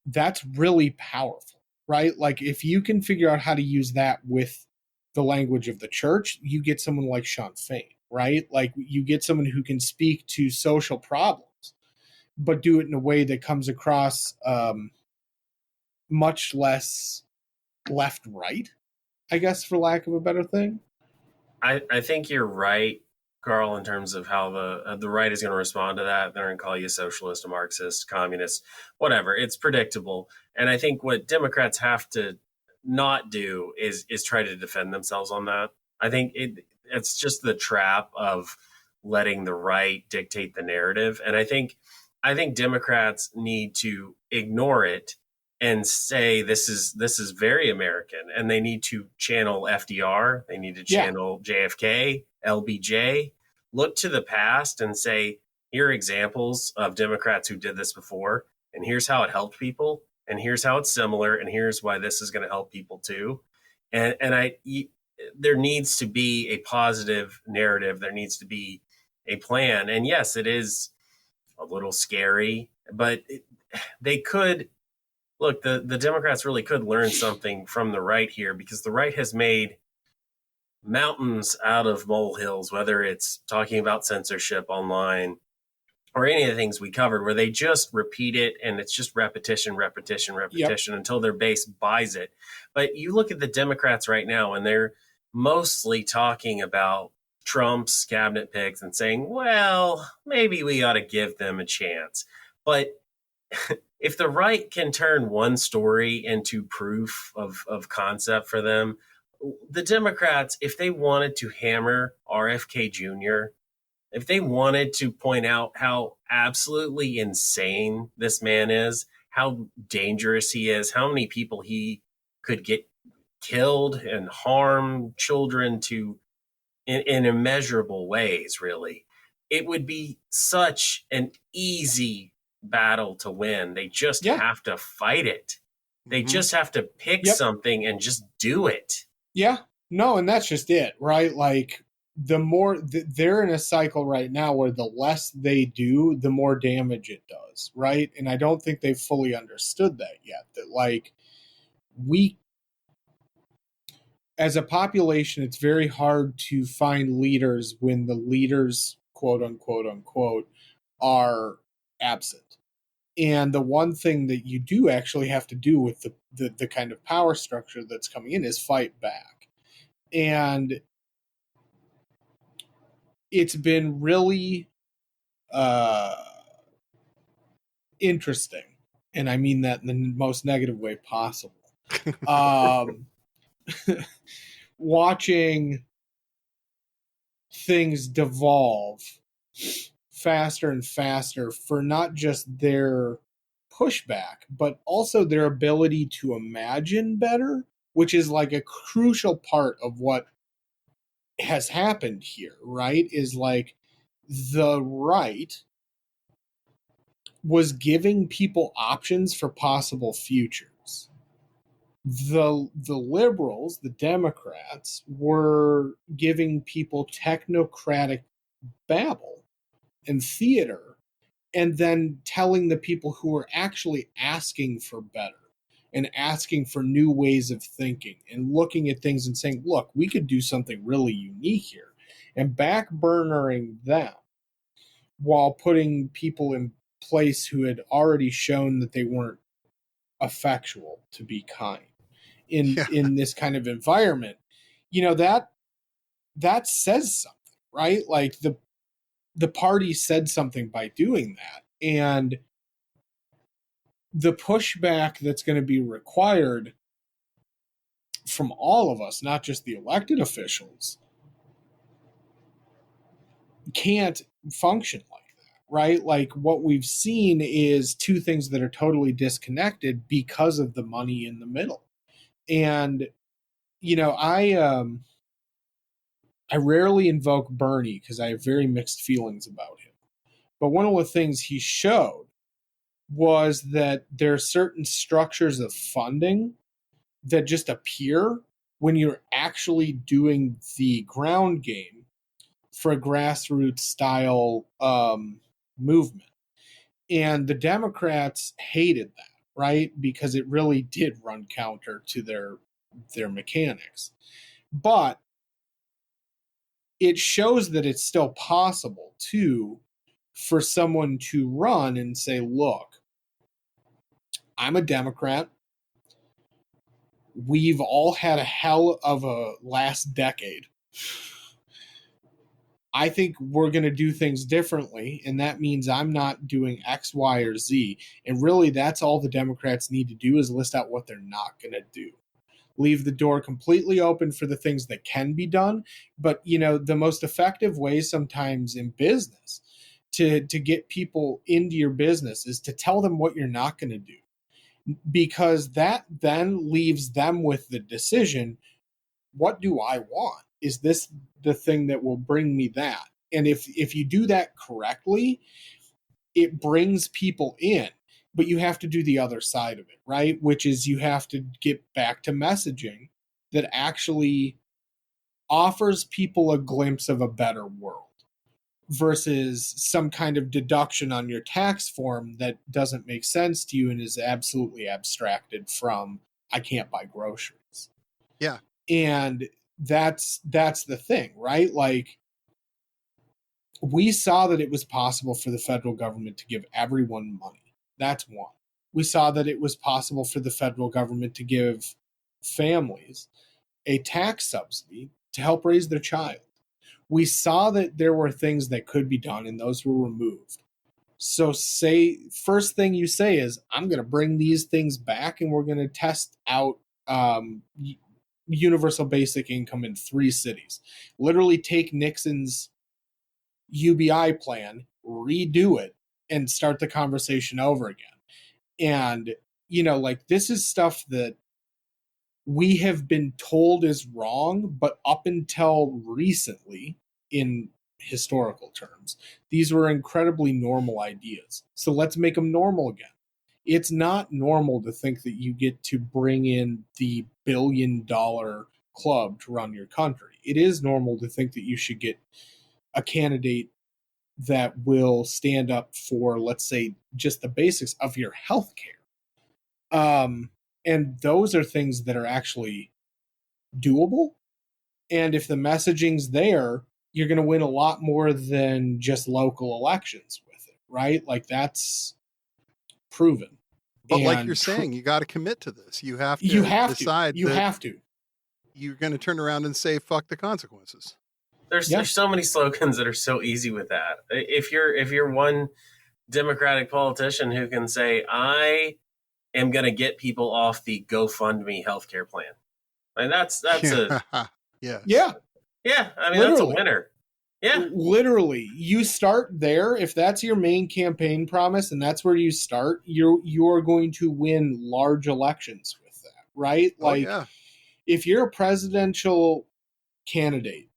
that's really powerful, right? Like if you can figure out how to use that with the language of the church, you get someone like Sean Fain, right? Like you get someone who can speak to social problems, but do it in a way that comes across much less left-right, I guess, for lack of a better thing. I think you're right, Carl, in terms of how the right is going to respond to that. They're going to call you a socialist, a Marxist, communist, whatever. It's predictable. And I think what Democrats have to not do is try to defend themselves on that. I think it's just the trap of letting the right dictate the narrative. And I think Democrats need to ignore it and say this is very American, and they need to channel FDR, they need to channel JFK, LBJ, look to the past and say, here are examples of Democrats who did this before, and here's how it helped people, and here's how it's similar, and here's why this is going to help people too. And there needs to be a positive narrative. There needs to be a plan. And yes, it is a little scary, but they could look, the Democrats really could learn something from the right here, because the right has made mountains out of molehills, whether it's talking about censorship online or any of the things we covered, where they just repeat it and it's just repetition until their base buys it. But you look at the Democrats right now, and they're mostly talking about Trump's cabinet picks and saying, well, maybe we ought to give them a chance. But if the right can turn one story into proof of concept for them, the Democrats, if they wanted to hammer RFK Jr., if they wanted to point out how absolutely insane this man is, how dangerous he is, how many people he could get killed and harm children in immeasurable ways, really, it would be such an easy battle to win. They just have to fight it. They just have to pick something and just do it. Yeah, no, and that's just it, right? Like the more they're in a cycle right now where the less they do, the more damage it does, right? And I don't think they've fully understood that yet. That like we, as a population, it's very hard to find leaders when the leaders, quote unquote, are absent. And the one thing that you do actually have to do with the kind of power structure that's coming in is fight back. And it's been really interesting. And I mean that in the most negative way possible. Watching things devolve faster and faster for not just their pushback, but also their ability to imagine better, which is like a crucial part of what has happened here, right? Is like the right was giving people options for possible futures. The liberals, the Democrats, were giving people technocratic babble and theater, and then telling the people who are actually asking for better and asking for new ways of thinking and looking at things and saying, look, we could do something really unique here, and backburnering them while putting people in place who had already shown that they weren't effectual to be kind in this kind of environment. You know, that says something, right? Like the party said something by doing that. And the pushback that's going to be required from all of us, not just the elected officials, can't function like that, right? Like what we've seen is two things that are totally disconnected because of the money in the middle. And, you know, I rarely invoke Bernie because I have very mixed feelings about him. But one of the things he showed was that there are certain structures of funding that just appear when you're actually doing the ground game for a grassroots style movement. And the Democrats hated that, right? Because it really did run counter to their mechanics. But it shows that it's still possible too for someone to run and say, look, I'm a Democrat. We've all had a hell of a last decade. I think we're going to do things differently, and that means I'm not doing X, Y, or Z. And really, that's all the Democrats need to do is list out what they're not going to do. Leave the door completely open for the things that can be done. But, you know, the most effective way sometimes in business to get people into your business is to tell them what you're not going to do. Because that then leaves them with the decision, what do I want? Is this the thing that will bring me that? And if you do that correctly, it brings people in. But you have to do the other side of it, right? Which is you have to get back to messaging that actually offers people a glimpse of a better world versus some kind of deduction on your tax form that doesn't make sense to you and is absolutely abstracted from, I can't buy groceries. Yeah. And that's the thing, right? Like, we saw that it was possible for the federal government to give everyone money. That's one. We saw that it was possible for the federal government to give families a tax subsidy to help raise their child. We saw that there were things that could be done, and those were removed. So first thing you say is, I'm going to bring these things back, and we're going to test out universal basic income in 3 cities. Literally take Nixon's UBI plan, redo it, and start the conversation over again. And, you know, like, this is stuff that we have been told is wrong, but up until recently, in historical terms, these were incredibly normal ideas. So let's make them normal again. It's not normal to think that you get to bring in the billion-dollar club to run your country. It is normal to think that you should get a candidate that will stand up for, let's say, just the basics of your health care. And those are things that are actually doable. And if the messaging's there, you're going to win a lot more than just local elections with it, right? Like, that's proven. But like you're saying, you got to commit to this. You have to decide. You have to. You're going to turn around and say, fuck the consequences. There's so many slogans that are so easy with that. If you're one Democratic politician who can say, I am going to get people off the GoFundMe healthcare plan, and that's yes. Yeah. I mean, literally. That's a winner. Yeah, literally, you start there. If that's your main campaign promise, and that's where you start, you're going to win large elections with that, right? Like, if you're a presidential candidate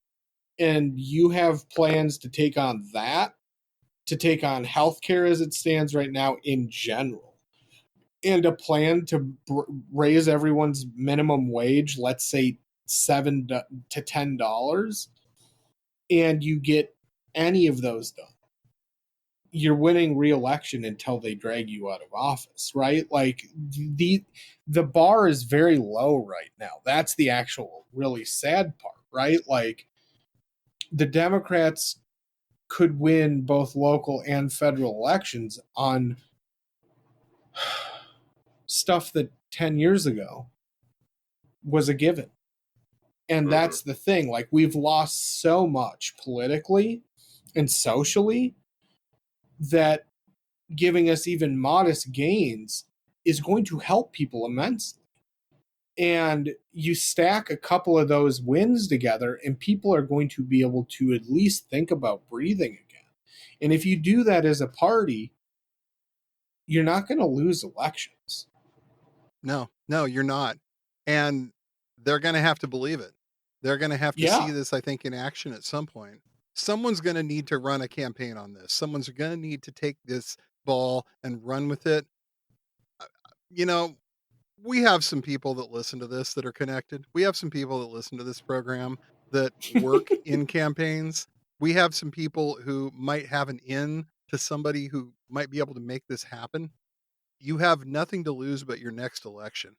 and you have plans to take on that, to take on healthcare as it stands right now in general, and a plan to raise everyone's minimum wage, let's say $7 to $10, and you get any of those done, you're winning re-election until they drag you out of office, right? Like, the bar is very low right now. That's the actual really sad part, right? Like, the Democrats could win both local and federal elections on stuff that 10 years ago was a given. And that's the thing. Like, we've lost so much politically and socially that giving us even modest gains is going to help people immensely. And you stack a couple of those wins together, and people are going to be able to at least think about breathing again. And if you do that as a party, you're not going to lose elections. No, you're not. And they're going to have to believe it. They're going to have to see this, I think, in action at some point. Someone's going to need to run a campaign on this. Someone's going to need to take this ball and run with it. You know, we have some people that listen to this that are connected. We have some people that listen to this program that work in campaigns. We have some people who might have an in to somebody who might be able to make this happen. You have nothing to lose but your next election.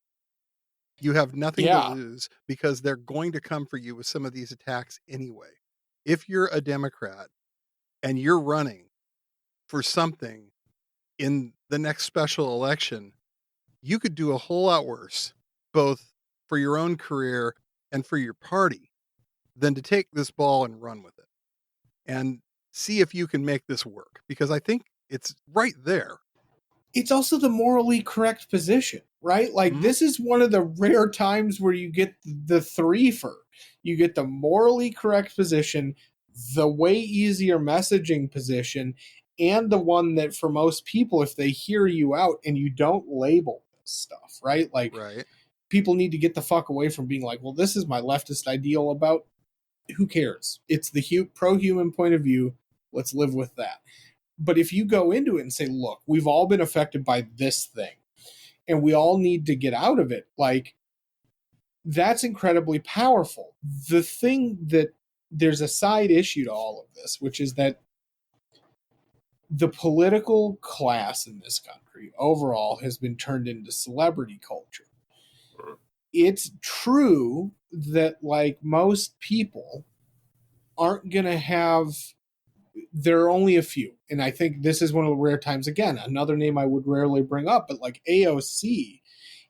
You have nothing to lose because they're going to come for you with some of these attacks anyway. If you're a Democrat and you're running for something in the next special election, you could do a whole lot worse, both for your own career and for your party, than to take this ball and run with it and see if you can make this work, because I think it's right there. It's also the morally correct position, right? Like, this is one of the rare times where you get the threefer. You get the morally correct position, the way easier messaging position, and the one that for most people, if they hear you out and you don't label this stuff, right? Like, people need to get the fuck away from being like, well, this is my leftist ideal about, who cares? It's the pro-human point of view. Let's live with that. But if you go into it and say, look, we've all been affected by this thing and we all need to get out of it, like, that's incredibly powerful. The thing that there's a side issue to all of this, which is that the political class in this country overall has been turned into celebrity culture. It's true that, like, most people aren't going to have, there are only a few. And I think this is one of the rare times, again, another name I would rarely bring up, but like AOC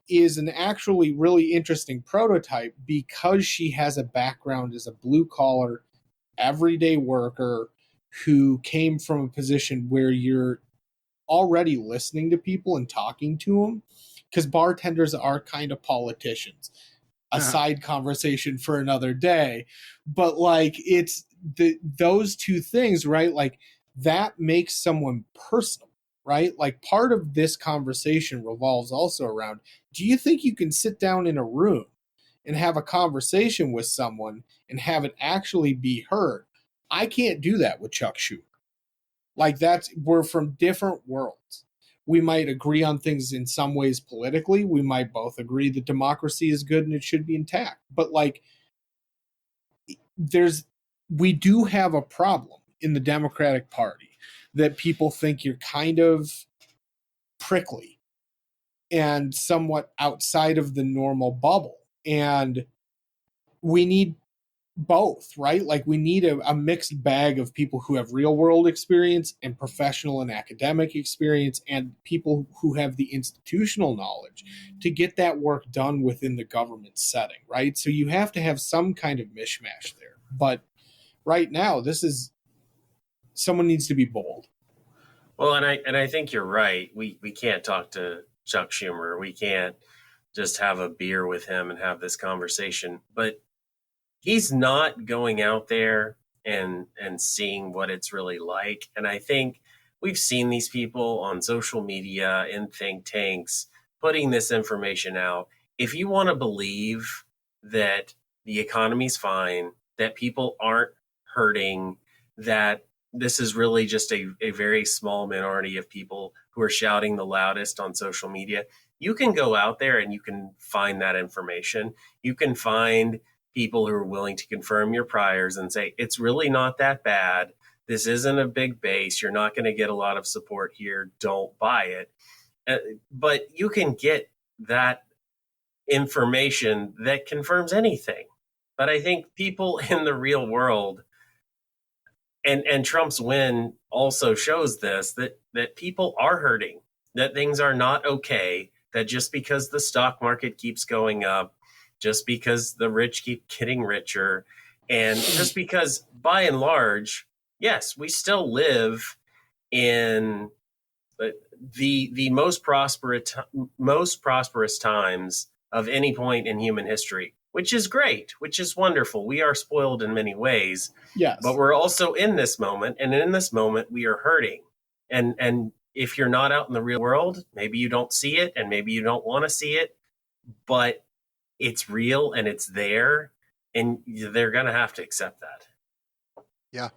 is an actually really interesting prototype because she has a background as a blue collar, everyday worker who came from a position where you're already listening to people and talking to them, because bartenders are kind of politicians. A side conversation for another day. But like, it's those two things, right? Like, that makes someone personal, right? Like, part of this conversation revolves also around, do you think you can sit down in a room and have a conversation with someone and have it actually be heard? I can't do that with Chuck Schumer. Like, we're from different worlds. We might agree on things in some ways politically. We might both agree that democracy is good and it should be intact. But like, we do have a problem in the Democratic Party that people think you're kind of prickly and somewhat outside of the normal bubble. And we need both, right? Like, we need a mixed bag of people who have real world experience and professional and academic experience, and people who have the institutional knowledge to get that work done within the government setting, right? So you have to have some kind of mishmash there. But right now, someone needs to be bold. Well, and I think you're right. We can't talk to Chuck Schumer. We can't just have a beer with him and have this conversation. But he's not going out there and seeing what it's really like. And I think we've seen these people on social media, in think tanks, putting this information out. If you want to believe that the economy's fine, that people aren't hurting, that this is really just a very small minority of people who are shouting the loudest on social media, you can go out there and you can find that information. You can find people who are willing to confirm your priors and say, it's really not that bad. This isn't a big base. You're not going to get a lot of support here. Don't buy it. But you can get that information that confirms anything. But I think people in the real world, and Trump's win also shows this, that people are hurting, that things are not okay, that just because the stock market keeps going up, just because the rich keep getting richer, and just because, by and large, yes, we still live in the most prosperous times of any point in human history. which is great, which is wonderful. We are spoiled in many ways. Yes. But we're also in this moment, and in this moment we are hurting. And if you're not out in the real world, maybe you don't see it, and maybe you don't want to see it, but it's real and it's there, and they're going to have to accept that. Yeah.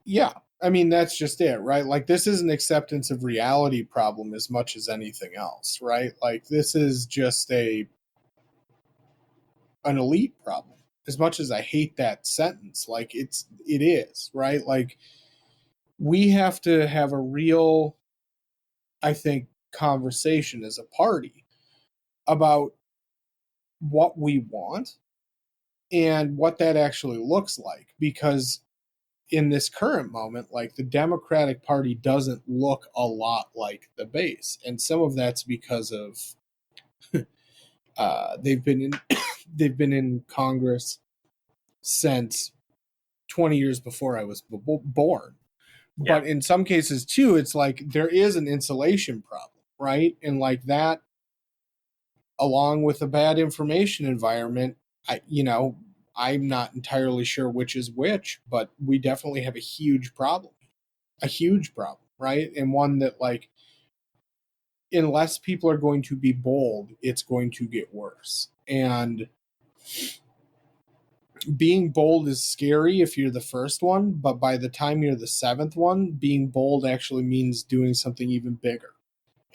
Yeah. I mean, that's just it, right? Like, this is an acceptance of reality problem as much as anything else, right? Like, this is just an elite problem. As much as I hate that sentence, like, it is, right? Like, we have to have a real, I think, conversation as a party about what we want and what that actually looks like, because in this current moment, like, the Democratic Party doesn't look a lot like the base, and some of that's because of they've been in Congress since 20 years before I was born. Yeah. But in some cases too, it's like there is an insulation problem, right? And like that, along with a bad information environment, I'm not entirely sure which is which, but we definitely have a huge problem, right? And one that, like, unless people are going to be bold, it's going to get worse. And being bold is scary if you're the first one, but by the time you're the seventh one, being bold actually means doing something even bigger.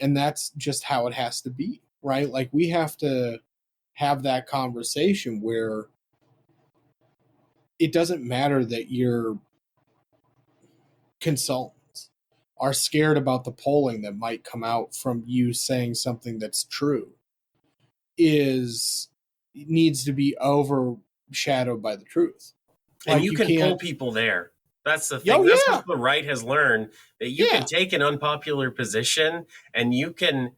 And that's just how it has to be, right? Like, we have to have that conversation where it doesn't matter that your consultants are scared about the polling that might come out from you saying something that's true. Needs to be overshadowed by the truth. And Like, you can pull people there. That's the thing. That's what the right has learned, that you can take an unpopular position and you can,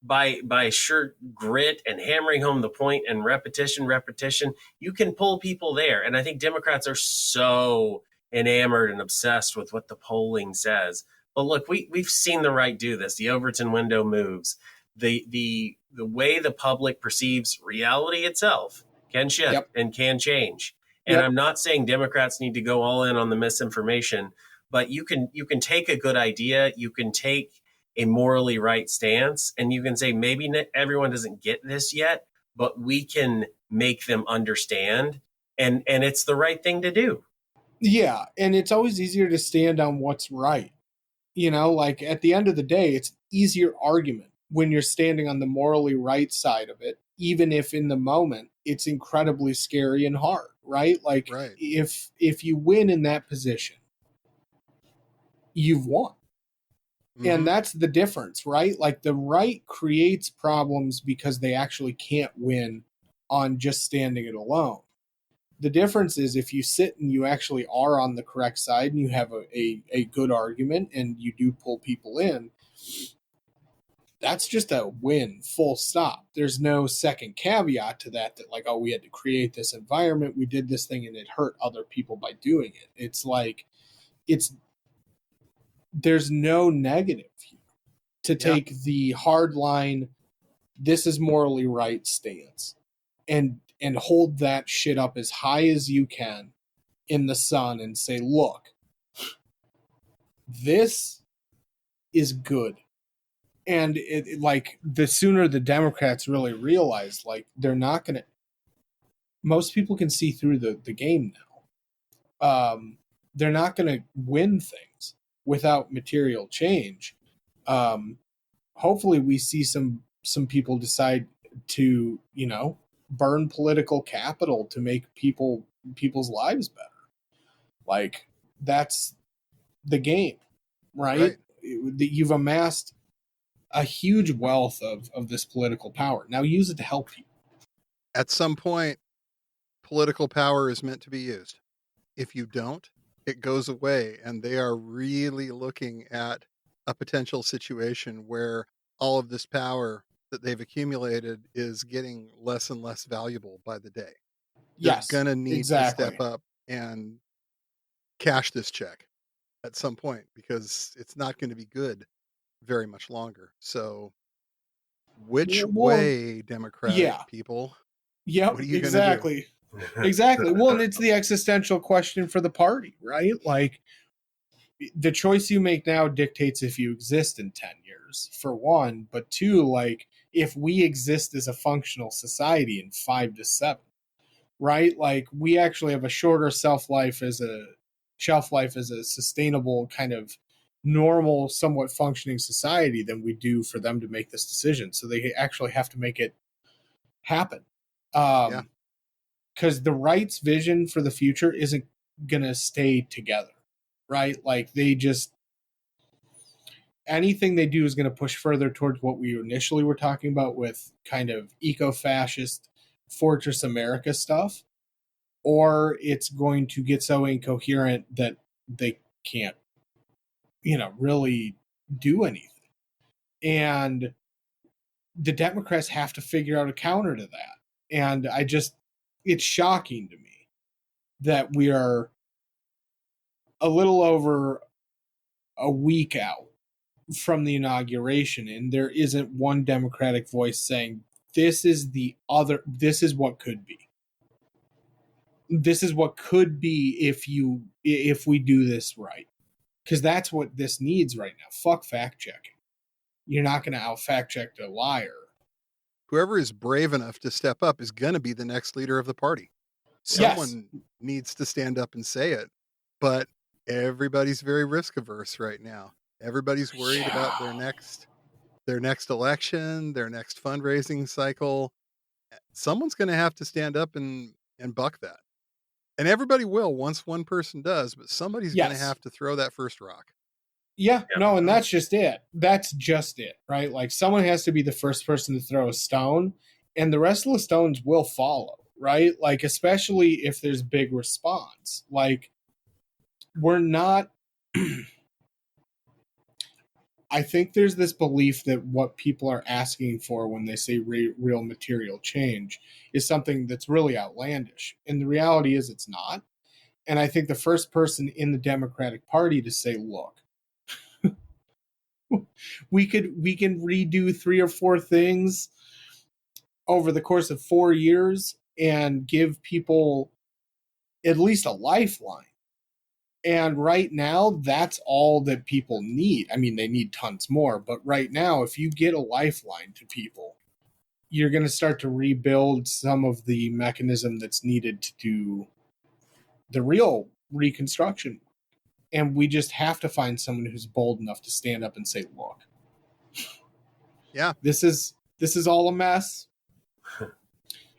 by sheer grit and hammering home the point and repetition, you can pull people there. And I think Democrats are so enamored and obsessed with what the polling says. But look, we've seen the right do this. The Overton window moves. The way the public perceives reality itself can shift and can change. And I'm not saying Democrats need to go all in on the misinformation, but you can take a good idea, you can take a morally right stance, and you can say, maybe everyone doesn't get this yet, but we can make them understand, and it's the right thing to do. Yeah, and it's always easier to stand on what's right. Like, at the end of the day, it's an easier argument when you're standing on the morally right side of it, even if in the moment it's incredibly scary and hard, right? Like, if you win in that position, you've won. Mm-hmm. And that's the difference, right? Like, the right creates problems because they actually can't win on just standing it alone. The difference is if you sit and you actually are on the correct side and you have a good argument and you do pull people in, that's just a win, full stop. There's no second caveat to that like, oh, we had to create this environment, we did this thing, and it hurt other people by doing it. It's like, there's no negative here to take the hard line, this is morally right stance, and hold that shit up as high as you can in the sun and say, look, this is good. And it like, the sooner the Democrats really realize, like, they're not going to, most people can see through the game now. They're not going to win things without material change. Hopefully we see some people decide to, burn political capital to make people's lives better. Like, that's the game, right? You've amassed a huge wealth of this political power. Now use it to help people. At some point, political power is meant to be used. If you don't, it goes away, and they are really looking at a potential situation where all of this power that they've accumulated is getting less and less valuable by the day. They're going to need to step up and cash this check at some point, because it's not going to be good very much longer. So which way, Democratic people, Yep, exactly. Exactly. Well, and it's the existential question for the party, right? Like, the choice you make now dictates if you exist in 10 years, for one. But two, like, if we exist as a functional society in 5 to 7, right? Like, we actually have a shorter shelf life as a sustainable kind of normal, somewhat functioning society than we do for them to make this decision. So they actually have to make it happen. Because the right's vision for the future isn't going to stay together, right? Like, anything they do is going to push further towards what we initially were talking about with kind of eco-fascist Fortress America stuff, or it's going to get so incoherent that they can't, really do anything. And the Democrats have to figure out a counter to that. And it's shocking to me that we are a little over a week out from the inauguration, and there isn't one Democratic voice saying, this is what could be. This is what could be if we do this right. Because that's what this needs right now. Fuck fact checking. You're not going to out fact check a liar. Whoever is brave enough to step up is going to be the next leader of the party. Someone needs to stand up and say it. But everybody's very risk averse right now. Everybody's worried about their next election, their next fundraising cycle. Someone's going to have to stand up and buck that. And everybody will once one person does, but somebody's going to have to throw that first rock. Yeah, no, and that's just it. That's just it, right? Like, someone has to be the first person to throw a stone, and the rest of the stones will follow, right? Like, especially if there's big response. Like, we're not... I think there's this belief that what people are asking for when they say real material change is something that's really outlandish. And the reality is it's not. And I think the first person in the Democratic Party to say, look, we can redo 3 or 4 things over the course of 4 years and give people at least a lifeline. And right now, that's all that people need. I mean, they need tons more, but right now, if you get a lifeline to people, you're going to start to rebuild some of the mechanism that's needed to do the real reconstruction. And we just have to find someone who's bold enough to stand up and say, look, this is all a mess.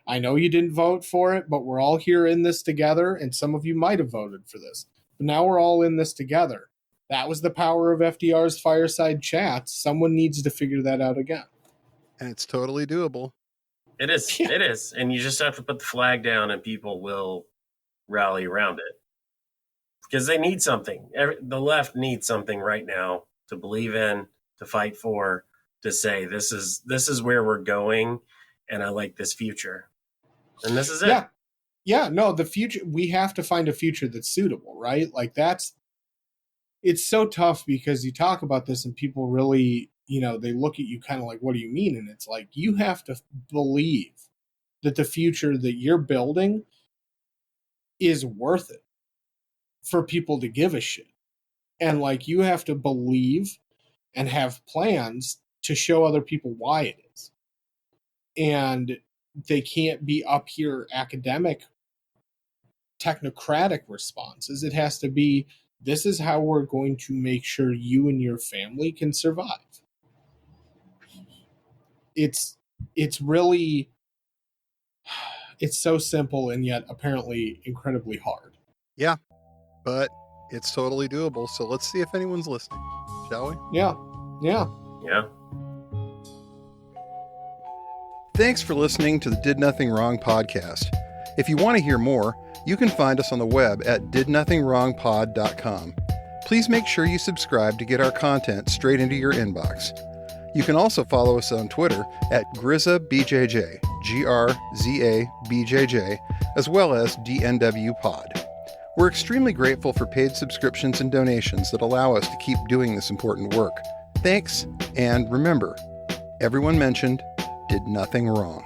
I know you didn't vote for it, but we're all here in this together, and some of you might have voted for this. But now we're all in this together. That was the power of FDR's fireside chats. Someone needs to figure that out again. And it's totally doable. It is. Yeah. It is. And you just have to put the flag down and people will rally around it. Because they need something. The left needs something right now to believe in, to fight for, to say this is where we're going, and I like this future. And this is it. Yeah. Yeah, no, the future, we have to find a future that's suitable, right? Like, it's so tough because you talk about this and people really, they look at you kind of like, what do you mean? And it's like, you have to believe that the future that you're building is worth it for people to give a shit. And like, you have to believe and have plans to show other people why it is. And they can't be up here academic technocratic responses. It has to be, this is how we're going to make sure you and your family can survive. It's really, it's so simple and yet apparently incredibly hard. Yeah, but it's totally doable. So let's see if anyone's listening, shall we? Yeah. Thanks for listening to the Did Nothing Wrong podcast. If you want to hear more, you can find us on the web at didnothingwrongpod.com. Please make sure you subscribe to get our content straight into your inbox. You can also follow us on Twitter at GRZABJJ, GRZABJJ, as well as DNWPod. We're extremely grateful for paid subscriptions and donations that allow us to keep doing this important work. Thanks, and remember, everyone mentioned did nothing wrong.